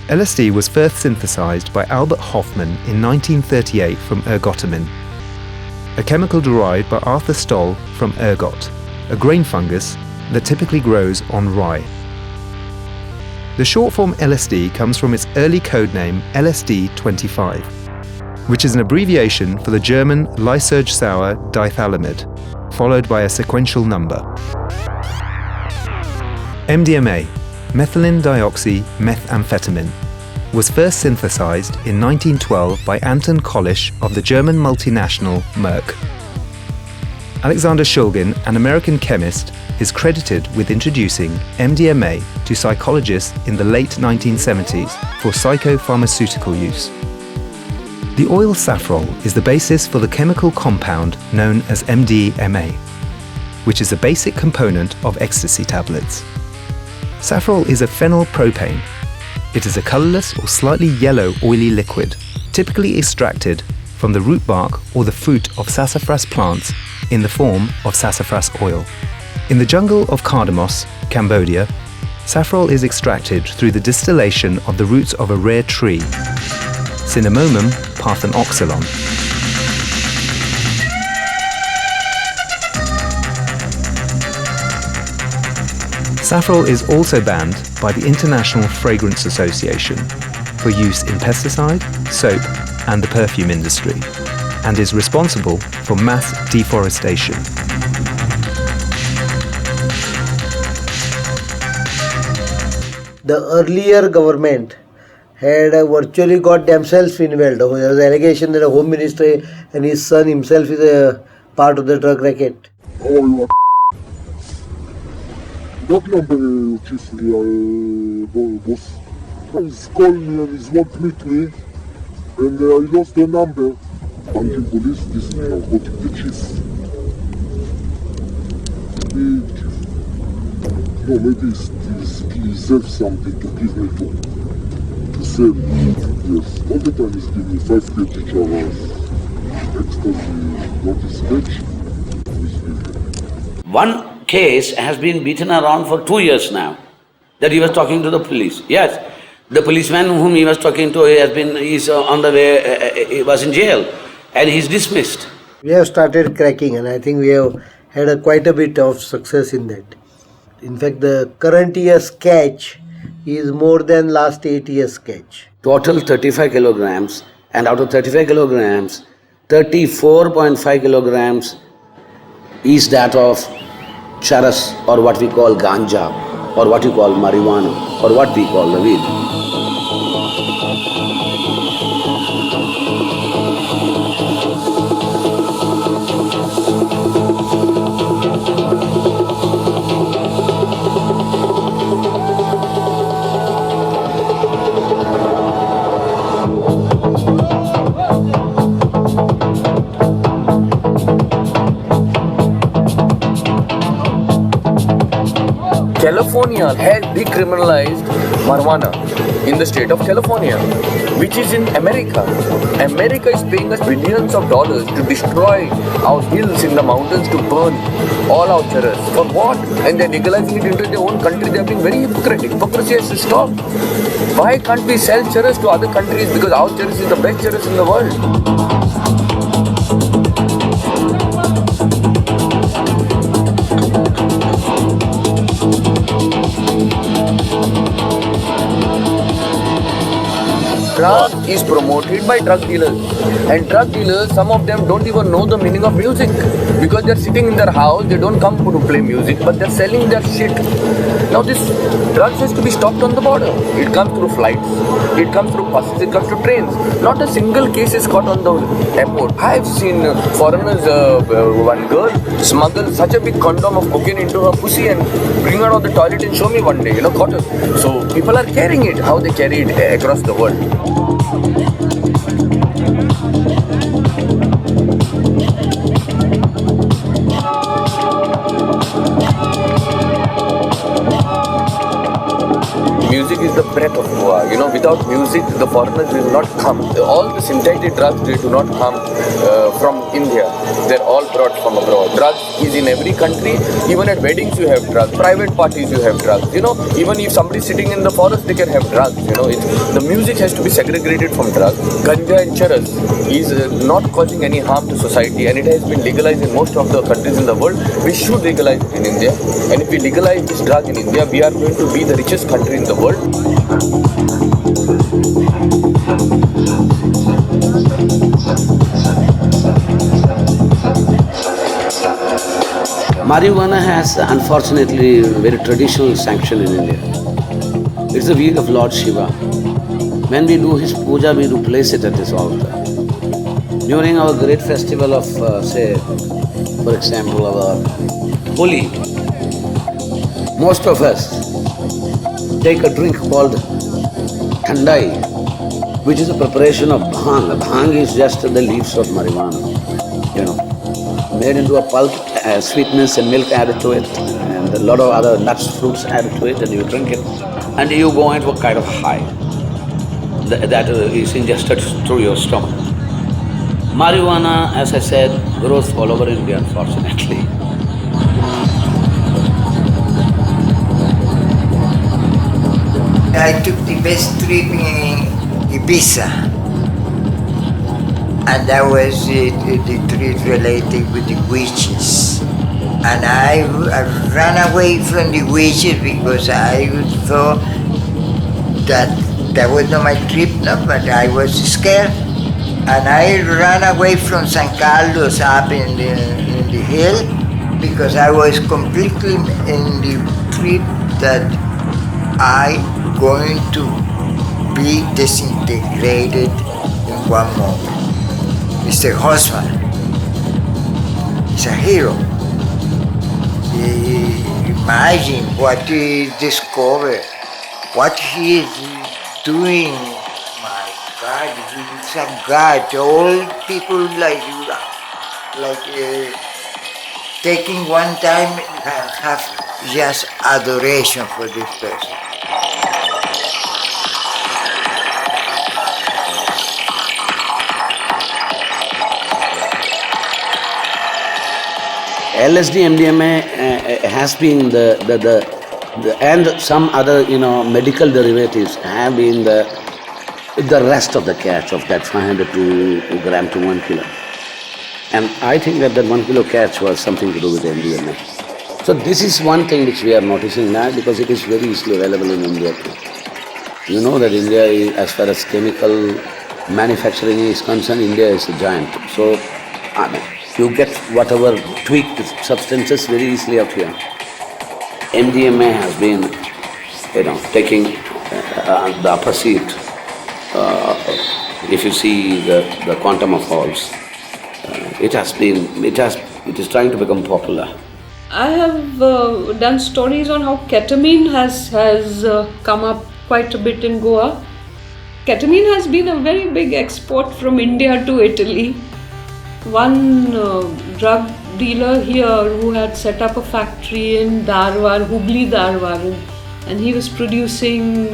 LSD was first synthesized by Albert Hofmann in 1938 from ergotamine, a chemical derived by Arthur Stoll from ergot, a grain fungus that typically grows on rye. The short form LSD comes from its early codename LSD-25, which is an abbreviation for the German Lyserge-Sauer dithalamide, followed by a sequential number. MDMA, methylene dioxymethamphetamine, was first synthesized in 1912 by Anton Kolisch of the German multinational Merck. Alexander Shulgin, an American chemist, is credited with introducing MDMA to psychologists in the late 1970s for psychopharmaceutical use. The oil safrole is the basis for the chemical compound known as MDMA, which is a basic component of ecstasy tablets. Safrole is a phenylpropane. It is a colorless or slightly yellow oily liquid, typically extracted from the root bark or the fruit of sassafras plants in the form of sassafras oil. In the jungle of Cardamos, Cambodia, safrole is extracted through the distillation of the roots of a rare tree, Cinnamomum parthenoxylon. Safrole is also banned by the International Fragrance Association for use in pesticide, soap, and the perfume industry, and is responsible for mass deforestation. The earlier government had virtually got themselves involved. There was an allegation that the Home Minister and his son himself is a part of the drug racket. That number, chiefly, boss. He's called me and he's want to meet me, and I lost the number. Banking police, this is narcotic, the chief. The chief. No, maybe he deserves something to give me to sell. Yes, all the time he's giving me 5 kg of ecstasy, not his sketch. One case has been beaten around for 2 years now, that he was talking to the police. Yes, the policeman whom he was talking to is on the way, he was in jail, and he's dismissed. We have started cracking, and I think we have had quite a bit of success in that. In fact, the current year's catch is more than last 8 years' catch. Total 35 kilograms, and out of 35 kilograms, 34.5 kilograms is that of charas, or what we call ganja, or what you call marijuana, or what we call the weed. California has decriminalized marijuana in the state of California, which is in America. America is paying us billions of dollars to destroy our hills in the mountains, to burn all our charas. For what? And they're legalizing it into their own country. They're being very hypocritical. Hypocrisy has to stop. Why can't we sell charas to other countries? Because our charas is the best charas in the world. Drug is promoted by drug dealers, and drug dealers, some of them don't even know the meaning of music, because they're sitting in their house, they don't come to play music, but they're selling their shit. Now this drugs has to be stopped on the border. It comes through flights, it comes through buses, it comes through trains. Not a single case is caught on the airport. I've seen foreigners, one girl smuggle such a big condom of cocaine into her pussy and bring her out of the toilet and show me one day, caught her. So people are carrying it, how they carry it across the world. music is the breath of Goa. You know, without music, the foreigners will not come. All the synthetic drugs, they do not come from India. They're all brought from abroad. Drugs is in every country. Even at weddings you have drugs. Private parties you have drugs. You know, even if somebody's sitting in the forest, they can have drugs. You know, the music has to be segregated from drugs. Ganja and charas is not causing any harm to society, and it has been legalized in most of the countries in the world. We should legalize it in India. And if we legalize this drug in India, we are going to be the richest country in the world. Marijuana has unfortunately very traditional sanction in India. It's the week of Lord Shiva. When we do his puja, we do place it at his altar. During our great festival of, say, for example, our Holi, most of us take a drink called Thandai, which is a preparation of bhang. Bhang is just the leaves of marijuana, you know, made into a pulp, sweetness and milk added to it, and a lot of other nuts, fruits added to it, and you drink it, and you go into a kind of high that is ingested through your stomach. Marijuana, as I said, grows all over India, unfortunately. I took the best trip in Ibiza, and that was the trip related with the witches. And I ran away from the witches because I thought that was not my trip, no, but I was scared. And I ran away from San Carlos up in the hill because I was completely in the trip that I going to be disintegrated in one moment. Mr. Hosman is a hero. Imagine what he discovered, what he is doing. My God, he's a god. All people like taking one time have just adoration for this person. LSD, MDMA has been and some other, medical derivatives have been the rest of the catch of that 500 gram to 1 kilo. And I think that 1 kilo catch was something to do with MDMA. So this is one thing which we are noticing now because it is very easily available in India too. You know that India, as far as chemical manufacturing is concerned, India is a giant. So, you get whatever tweaked substances very easily out here. MDMA has been, taking the upper seat. If you see the quantum of holes, it is trying to become popular. I have done stories on how ketamine has come up quite a bit in Goa. Ketamine has been a very big export from India to Italy. One drug dealer here who had set up a factory in Dharwar, Hubli Dharwar, and he was producing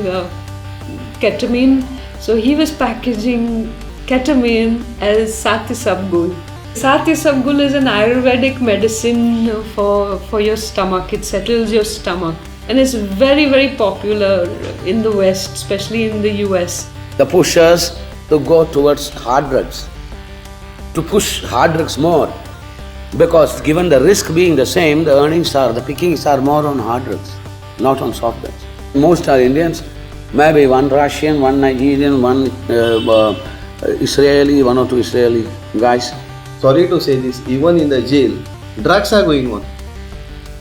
ketamine. So he was packaging ketamine as Sati Sabgul. Sati Sabgul is an Ayurvedic medicine for your stomach. It settles your stomach. And it's very, very popular in the West, especially in the US. The pushers to go towards hard drugs, to push hard drugs more, because given the risk being the same, the pickings are more on hard drugs, not on soft drugs. Most are Indians, maybe one Russian, one Nigerian, one Israeli, one or two Israeli guys. Sorry to say this, even in the jail, drugs are going on.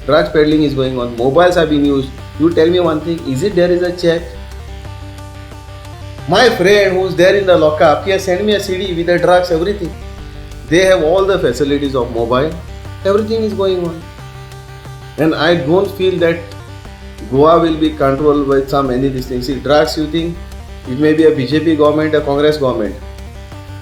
Drugs peddling is going on, mobiles are being used. You tell me one thing, is it there is a check? My friend who's there in the lockup, he has sent me a CD with the drugs, everything. They have all the facilities of mobile, everything is going on. And I don't feel that Goa will be controlled by any of these things. See, drugs, you think it may be a BJP government, a Congress government.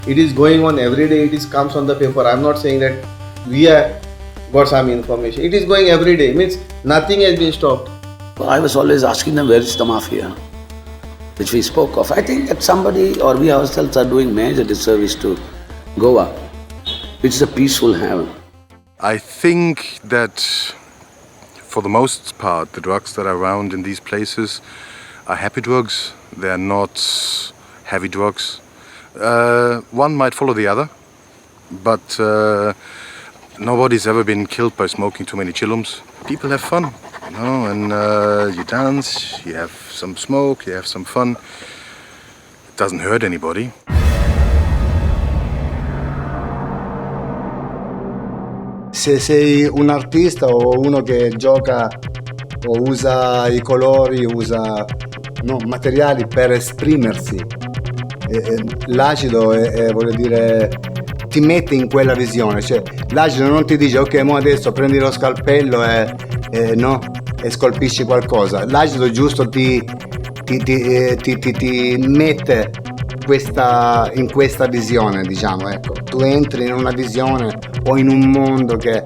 It is going on every day, comes on the paper. I'm not saying that we have got some information. It is going every day, means nothing has been stopped. I was always asking them, where is the mafia? which we spoke of, I think that somebody or we ourselves are doing major disservice to Goa, which is a peaceful haven. I think that for the most part, the drugs that are around in these places are happy drugs. They are not heavy drugs. One might follow the other, but nobody's ever been killed by smoking too many chillums. People have fun, you know, and you dance, you have some smoke, you have some fun. It doesn't hurt anybody. Se sei un artista o uno che gioca o usa i colori, usa materiali per esprimersi, l'acido voglio dire, ti mette in quella visione, cioè l'acido non ti dice ok, mo adesso prendi lo scalpello e scolpisci qualcosa. L'acido giusto ti mette in questa visione, diciamo, ecco. Tu entri in una visione o in un mondo che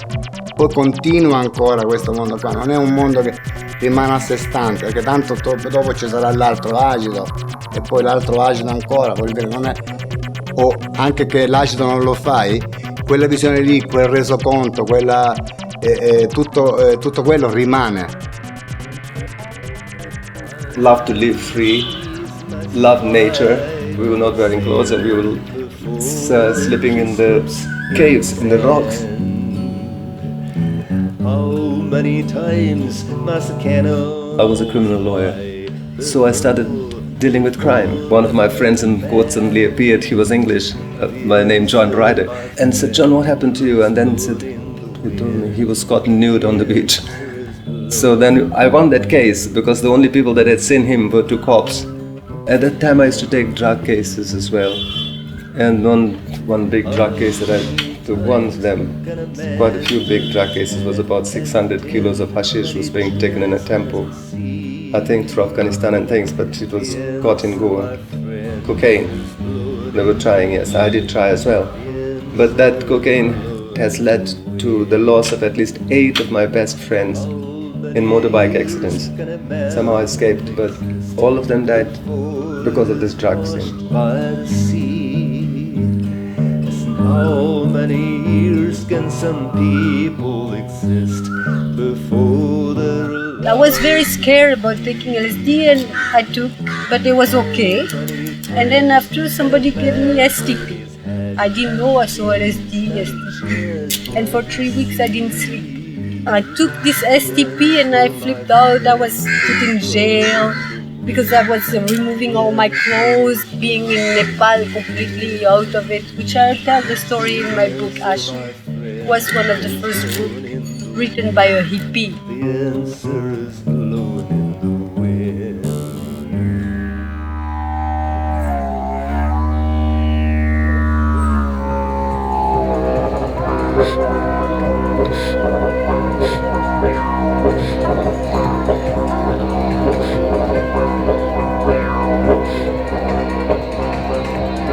poi continua ancora, questo mondo qua non è un mondo che rimane a sé stante, perché tanto dopo ci sarà l'altro acido e poi l'altro acido ancora, vuol dire non è, o anche che l'acido non lo fai, quella visione lì, quel resoconto, quella tutto quello rimane. Love to live free, love nature. We were not wearing clothes and we were sleeping in the caves, in the rocks. How many times I was a criminal lawyer, so I started dealing with crime. One of my friends in court suddenly appeared. He was English, by name John Ryder, and said, "John, what happened to you?" And then said, he told me he was caught nude on the beach. So then I won that case because the only people that had seen him were two cops. At that time I used to take drug cases as well, and one big drug case that I took, one of them, quite a few big drug cases, was about 600 kilos of hashish was being taken in a tempo, I think through Afghanistan and things, but it was caught in Goa. Cocaine, they were trying, yes, I did try as well, but that cocaine has led to the loss of at least 8 of my best friends in motorbike accidents. Somehow I escaped, but all of them died because of this drug scene. How many years can some people exist before the... I was very scared about taking LSD and I took, but it was okay. And then after somebody gave me STP. I didn't know I saw LSD, STP. And for 3 weeks I didn't sleep. I took this STP and I flipped out. I was put in jail because I was removing all my clothes, being in Nepal completely out of it, which I tell the story in my book, Ash. It was one of the first books written by a hippie. The answer is blowing in the wind.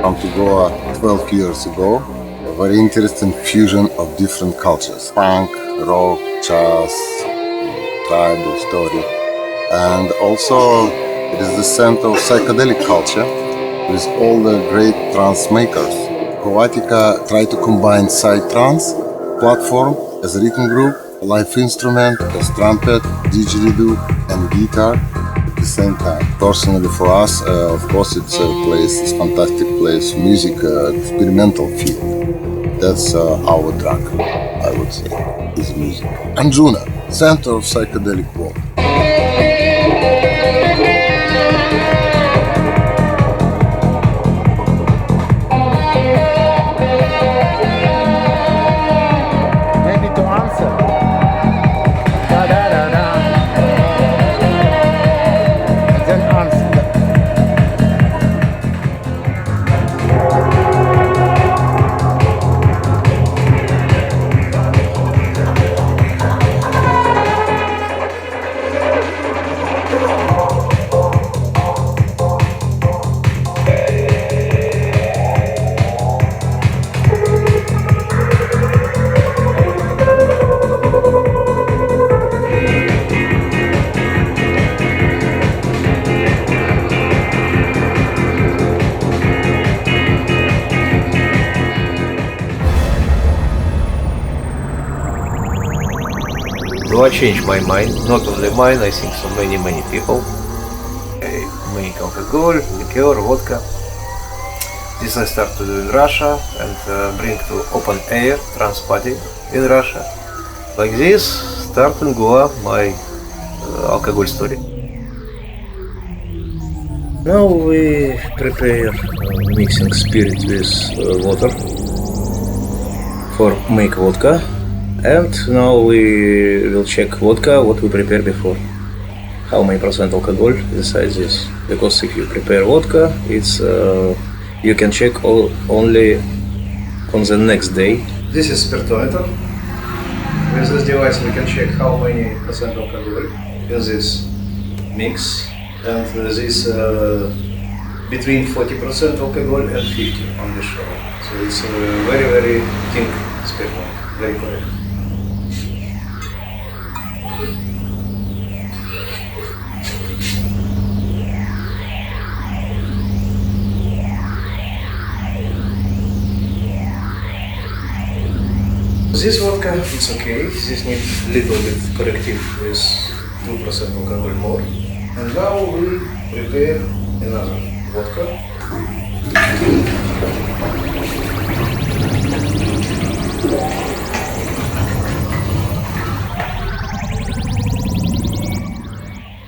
Come to Goa 12 years ago, a very interesting fusion of different cultures, punk, rock, jazz, tribal story, and also it is the center of psychedelic culture with all the great trance makers. Goatica tried to combine psytrance platform as a rhythm group, live instrument as trumpet, didgeridoo and guitar at the same time. Personally for us, of course it's a place, it's a fantastic place, music, experimental field. That's our drug, I would say, is music. Anjuna, center of psychedelic world. I changed my mind, not only mine, I think so many people. I make alcohol, liqueur, vodka. This I start to do in Russia and bring to open air trans party in Russia. Like this, start in Goa my alcohol story. Now we prepare mixing spirit with water for make vodka, and now we will check vodka what we prepared before. How many percent alcohol inside this? Because if you prepare vodka, it's you can check only on the next day. This is spiritometer. With this device we can check how many percent alcohol in this mix, and this between 40% alcohol and 50 on the show. So it's very thin spiritometer, very correct. This vodka is okay, this needs little bit corrective with 2% alcohol more. And now we prepare another vodka.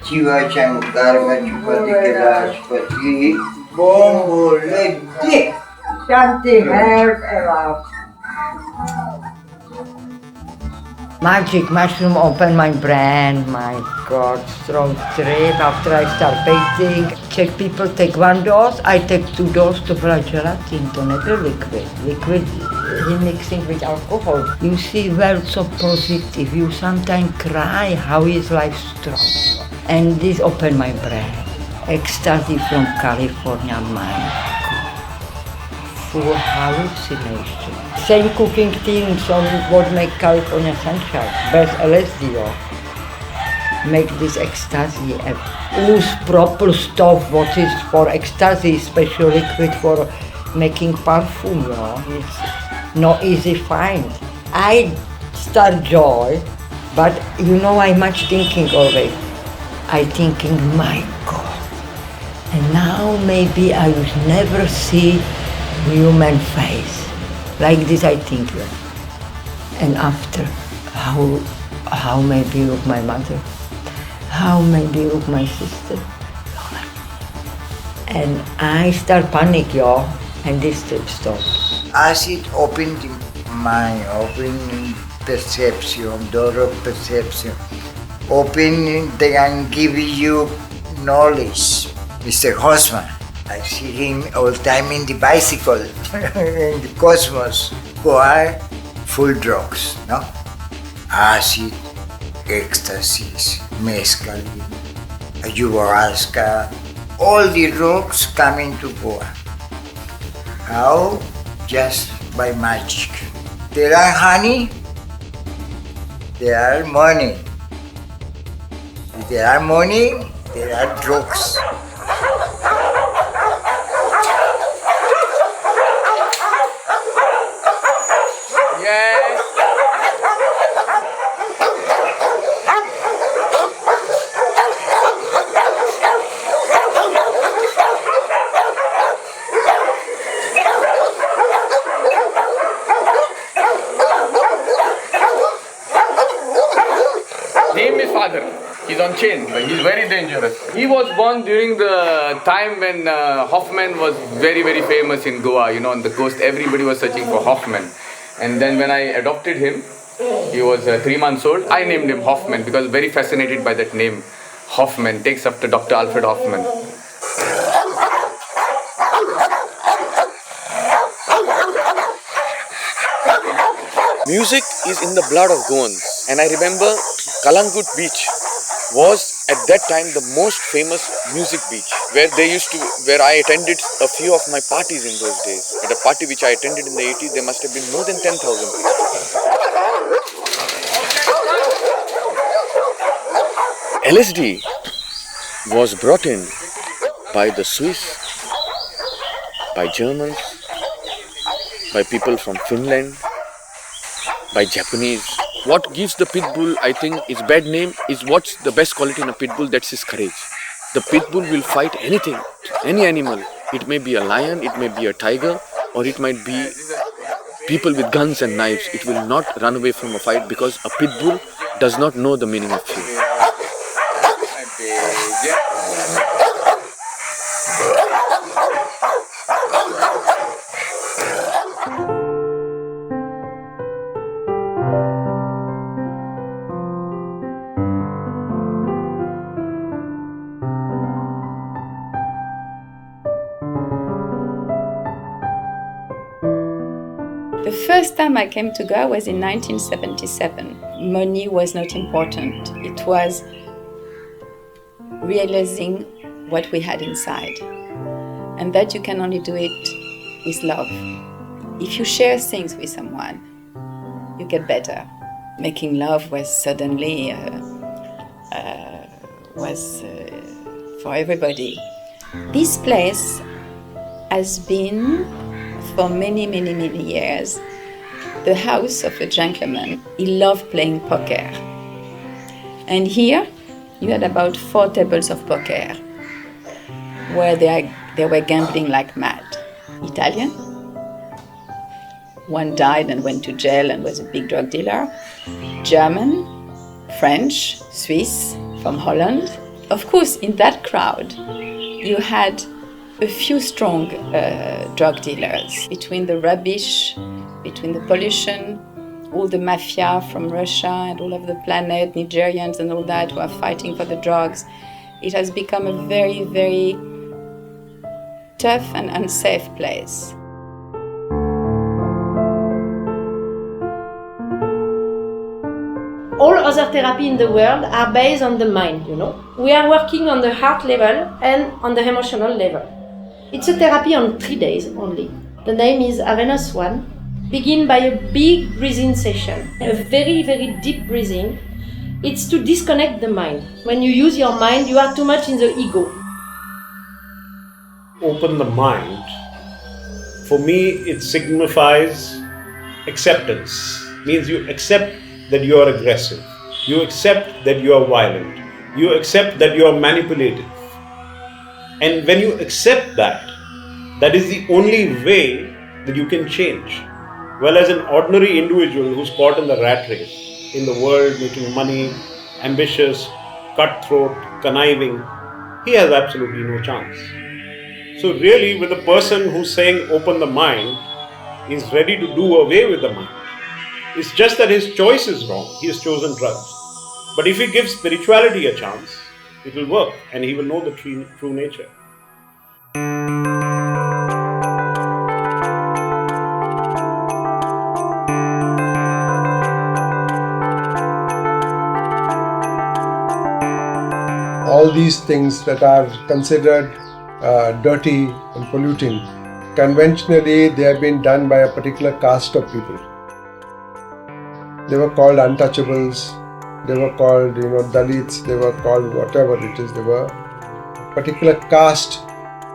Shiva Shankar Machupati Kailaspati Bombo Leddi Shanti help aloud. Magic mushroom opened my brain, my God, strong trip. After I start painting, Czech people take 1 dose, I take 2 doses to flagellate into another liquid. Liquid mixing with alcohol. You see world so positive, you sometimes cry, how is life strong. And this opened my brain. Ecstasy from California, my God. Full hallucination. Same cooking thing, so what make California sunshine? Best LSD, make this ecstasy. Use proper stuff, what is for ecstasy, special liquid for making perfume, It's not easy find. I start joy, but I'm much thinking already. I thinking, my God. And now maybe I will never see human face. Like this I think. And after, how maybe look my mother, how maybe look my sister. And I start panic, and this trip stopped. Acid opened the mind, opened perception, door of perception, open and give you knowledge. Mr. Hosman, I see him all time in the bicycle, in the cosmos, who are full drugs, no? Acid, ecstasies, mescaline, ayahuasca, all the drugs coming to Goa. How? Just by magic. There are honey, there are money. If there are money, there are drugs. He's on chain, but he's very dangerous. He was born during the time when Hoffman was very famous in Goa. On the coast, everybody was searching for Hoffman. And then when I adopted him, he was 3 months old. I named him Hoffman because I was very fascinated by that name. Hoffman takes after Dr. Alfred Hoffman. Music is in the blood of Goans, and I remember Kalangut Beach was at that time the most famous music beach where I attended a few of my parties in those days. At a party which I attended in the 80s, there must have been more than 10,000 people. LSD was brought in by the Swiss, by Germans, by people from Finland, by Japanese, What gives the pit bull, I think, its bad name is what's the best quality in a pit bull, that's his courage. The pit bull will fight anything, any animal. It may be a lion, it may be a tiger, or it might be people with guns and knives. It will not run away from a fight because a pit bull does not know the meaning of fear. The first time I came to Goa was in 1977. Money was not important. It was realizing what we had inside. And that you can only do it with love. If you share things with someone, you get better. Making love was suddenly for everybody. This place has been, for many, many, many years, the house of a gentleman. He loved playing poker. And here, you had about 4 tables of poker, where they were gambling like mad. Italian. One died and went to jail and was a big drug dealer. German, French, Swiss, from Holland. Of course, in that crowd, you had a few strong drug dealers. Between the rubbish, between the pollution, all the mafia from Russia and all over the planet, Nigerians and all that who are fighting for the drugs, it has become a very, very tough and unsafe place. All other therapy in the world are based on the mind, you know. We are working on the heart level and on the emotional level. It's a therapy on 3 days only. The name is Awareness 1. Begin by a big breathing session, a very, very deep breathing. It's to disconnect the mind. When you use your mind, you are too much in the ego. Open the mind. For me, it signifies acceptance. Means you accept that you are aggressive. You accept that you are violent. You accept that you are manipulative. And when you accept that, that is the only way that you can change. Well, as an ordinary individual who's caught in the rat race, in the world, making money, ambitious, cutthroat, conniving, he has absolutely no chance. So really, with a person who's saying open the mind, he's ready to do away with the mind. It's just that his choice is wrong. He has chosen drugs. But if he gives spirituality a chance, it will work and he will know the true nature. All these things that are considered dirty and polluting, conventionally they have been done by a particular caste of people. They were called untouchables, they were called Dalits, they were called whatever it is, they were a particular caste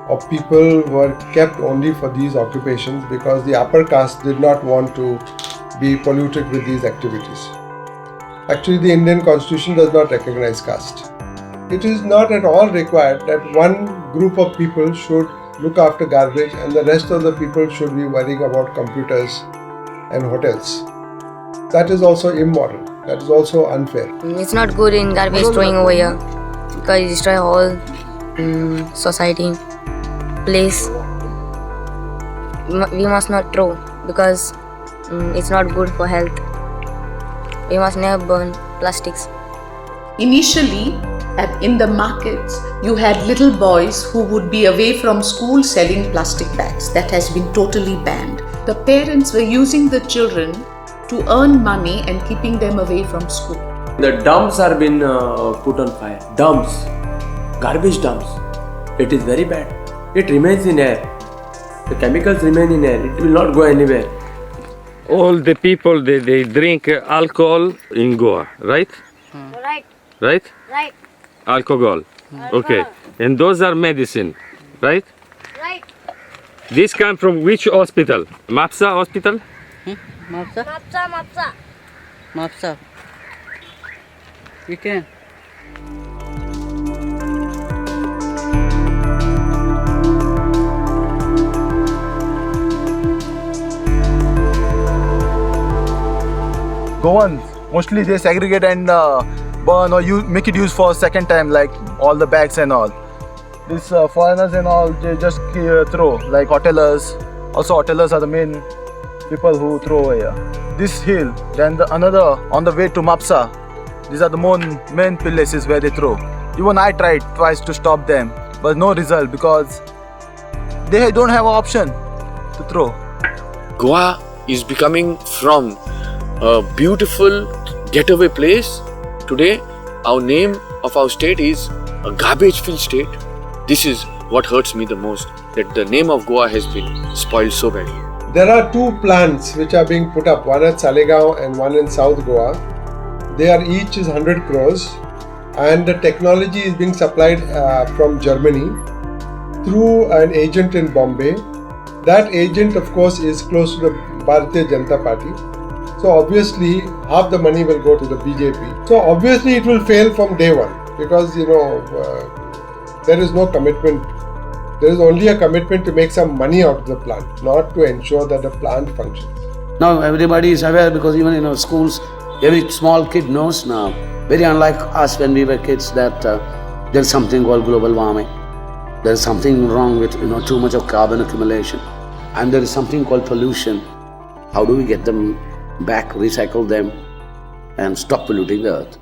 of people were kept only for these occupations because the upper caste did not want to be polluted with these activities. Actually, the Indian Constitution does not recognize caste. It is not at all required that one group of people should look after garbage and the rest of the people should be worrying about computers and hotels. That is also immoral. That is also unfair. It's not good in garbage throwing over here because it destroys whole society, place. We must not throw because it's not good for health. We must never burn plastics. Initially, in the markets, you had little boys who would be away from school selling plastic bags. That has been totally banned. The parents were using the children to earn money and keeping them away from school. The dumps are been put on fire. Dumps, garbage dumps. It is very bad. It remains in air. The chemicals remain in air. It will not go anywhere. All the people they drink alcohol in Goa, right? Right. Right? Right. Alcohol. Okay. And those are medicine, right? Right. This come from which hospital? Mapsa hospital? Mapsa. Mapsa. You can. Goans, mostly they segregate and burn or make it use for second time, like all the bags and all. These foreigners and all, they just throw, like hotelers. Also hotelers are the main people who throw away here. This hill, then another on the way to Mapsa. These are the main places where they throw. Even I tried twice to stop them, but no result because they don't have an option to throw. Goa is becoming from a beautiful getaway place. Today, our name of our state is a garbage-filled state. This is what hurts me the most, that the name of Goa has been spoiled so badly. There are two plants which are being put up, one at Salegaon and one in South Goa. They are each is 100 crores and the technology is being supplied from Germany through an agent in Bombay. That agent of course is close to the Bharatiya Janata Party. So obviously half the money will go to the BJP. So obviously it will fail from day one because there is no commitment. There is only a commitment to make some money out of the plant, not to ensure that the plant functions. Now everybody is aware because even in schools, every small kid knows now, very unlike us when we were kids, that there is something called global warming. There is something wrong with too much of carbon accumulation. And there is something called pollution. How do we get them back, recycle them and stop polluting the earth?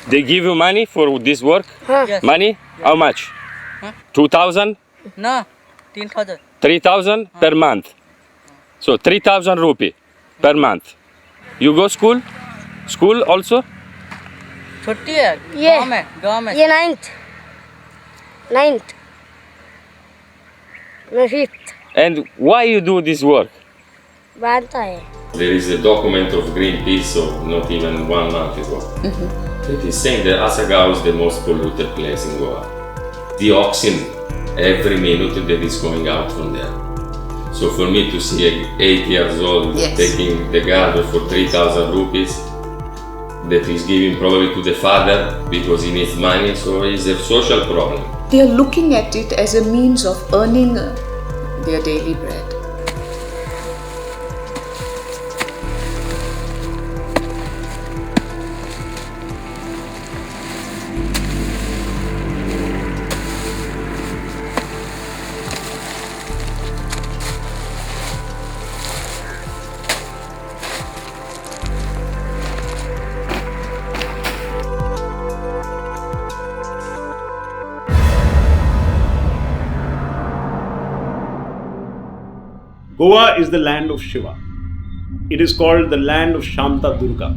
They give you money for this work? Yes. Money? How much? 2,000? No, 10,000. 3,000 per month. So 3,000 rupee per month. You go school? School also? छुट्टी है गाँव में ये ninth मैं fifth And why you do this work? बात है There is a document of Greenpeace, so not even 1 month ago. It is saying that Asagao is the most polluted place in Goa. Dioxin every minute that is going out from there. So for me to see an 8 years old taking the garbage for 3,000 rupees, that is given probably to the father because he needs money, so it's a social problem. They are looking at it as a means of earning their daily bread. Goa is the land of Shiva. It is called the land of Shanta Durga.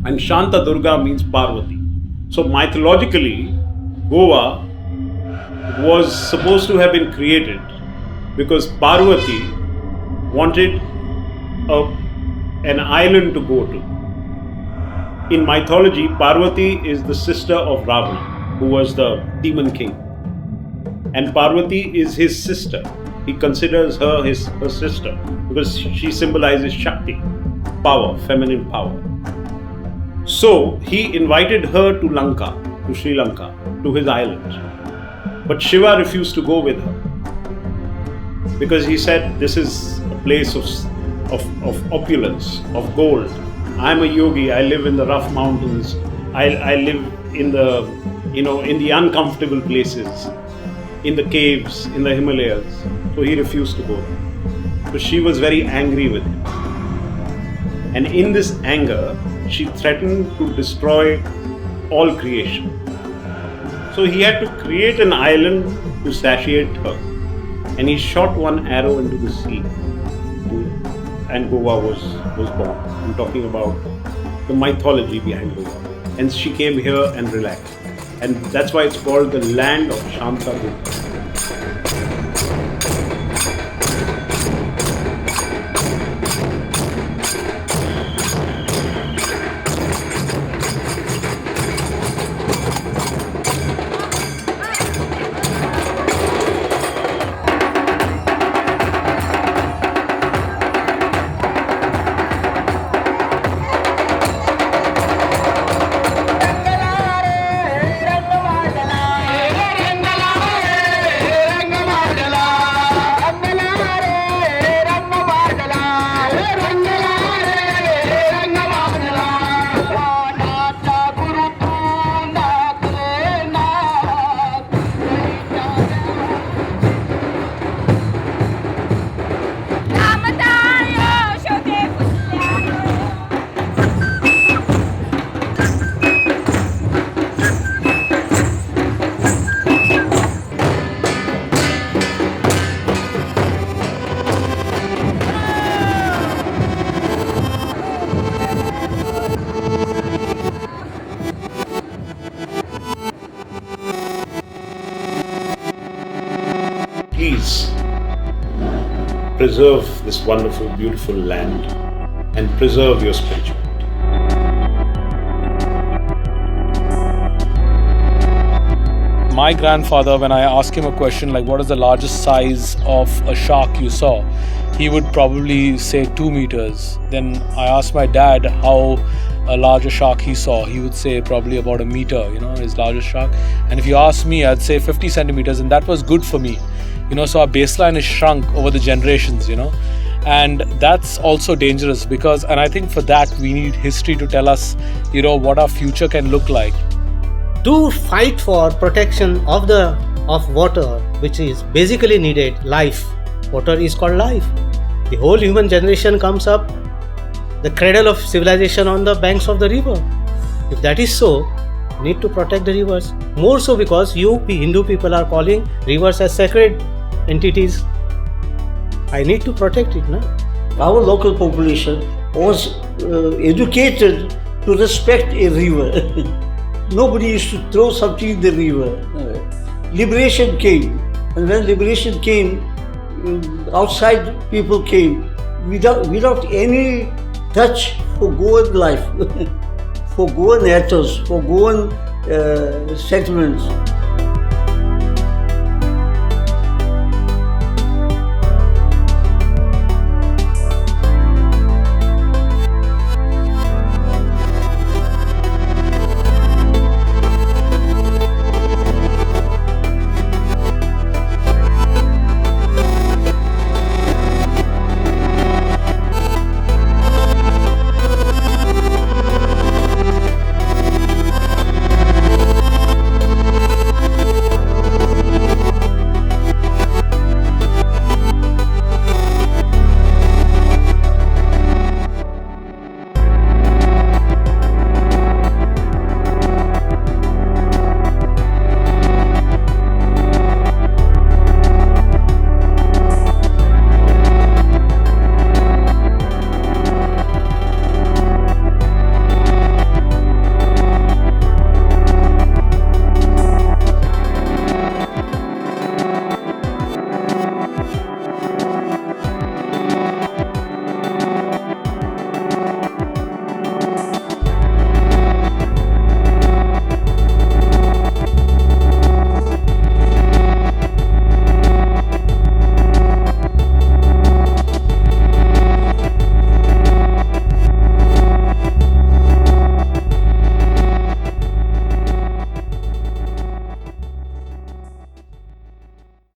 And Shanta Durga means Parvati. So mythologically, Goa was supposed to have been created because Parvati wanted an island to go to. In mythology, Parvati is the sister of Ravana, who was the demon king. And Parvati is his sister. He considers her his sister because she symbolizes Shakti, power, feminine power. So he invited her to Lanka, to Sri Lanka, to his island. But Shiva refused to go with her because he said, this is a place of opulence, of gold. I'm a yogi, I live in the rough mountains, I live in the, in the uncomfortable places, in the caves, in the Himalayas. So he refused to go. So she was very angry with him. And in this anger, she threatened to destroy all creation. So he had to create an island to satiate her. And he shot one arrow into the sea. And Goa was born. I'm talking about the mythology behind Goa. And she came here and relaxed. And that's why it's called the land of Shanta Durga. please preserve this wonderful, beautiful land and preserve your spirituality. My grandfather, when I ask him a question like what is the largest size of a shark you saw, he would probably say 2 meters. Then I asked my dad how a larger shark he saw, he would say probably about 1 meter, his largest shark. And if you ask me, I'd say 50 centimeters, and that was good for me. So our baseline is shrunk over the generations, and that's also dangerous because, and I think for that we need history to tell us, what our future can look like. To fight for protection of water, which is basically needed, life. Water is called life. The whole human generation comes up, the cradle of civilization on the banks of the river. If that is so, we need to protect the rivers. More so because you Hindu people are calling rivers as sacred entities. I need to protect it now. Our local population was educated to respect a river. Nobody used to throw something in the river. Liberation came, and when liberation came, outside people came without any touch for Goan life, for Goan ethos, for Goan sentiments.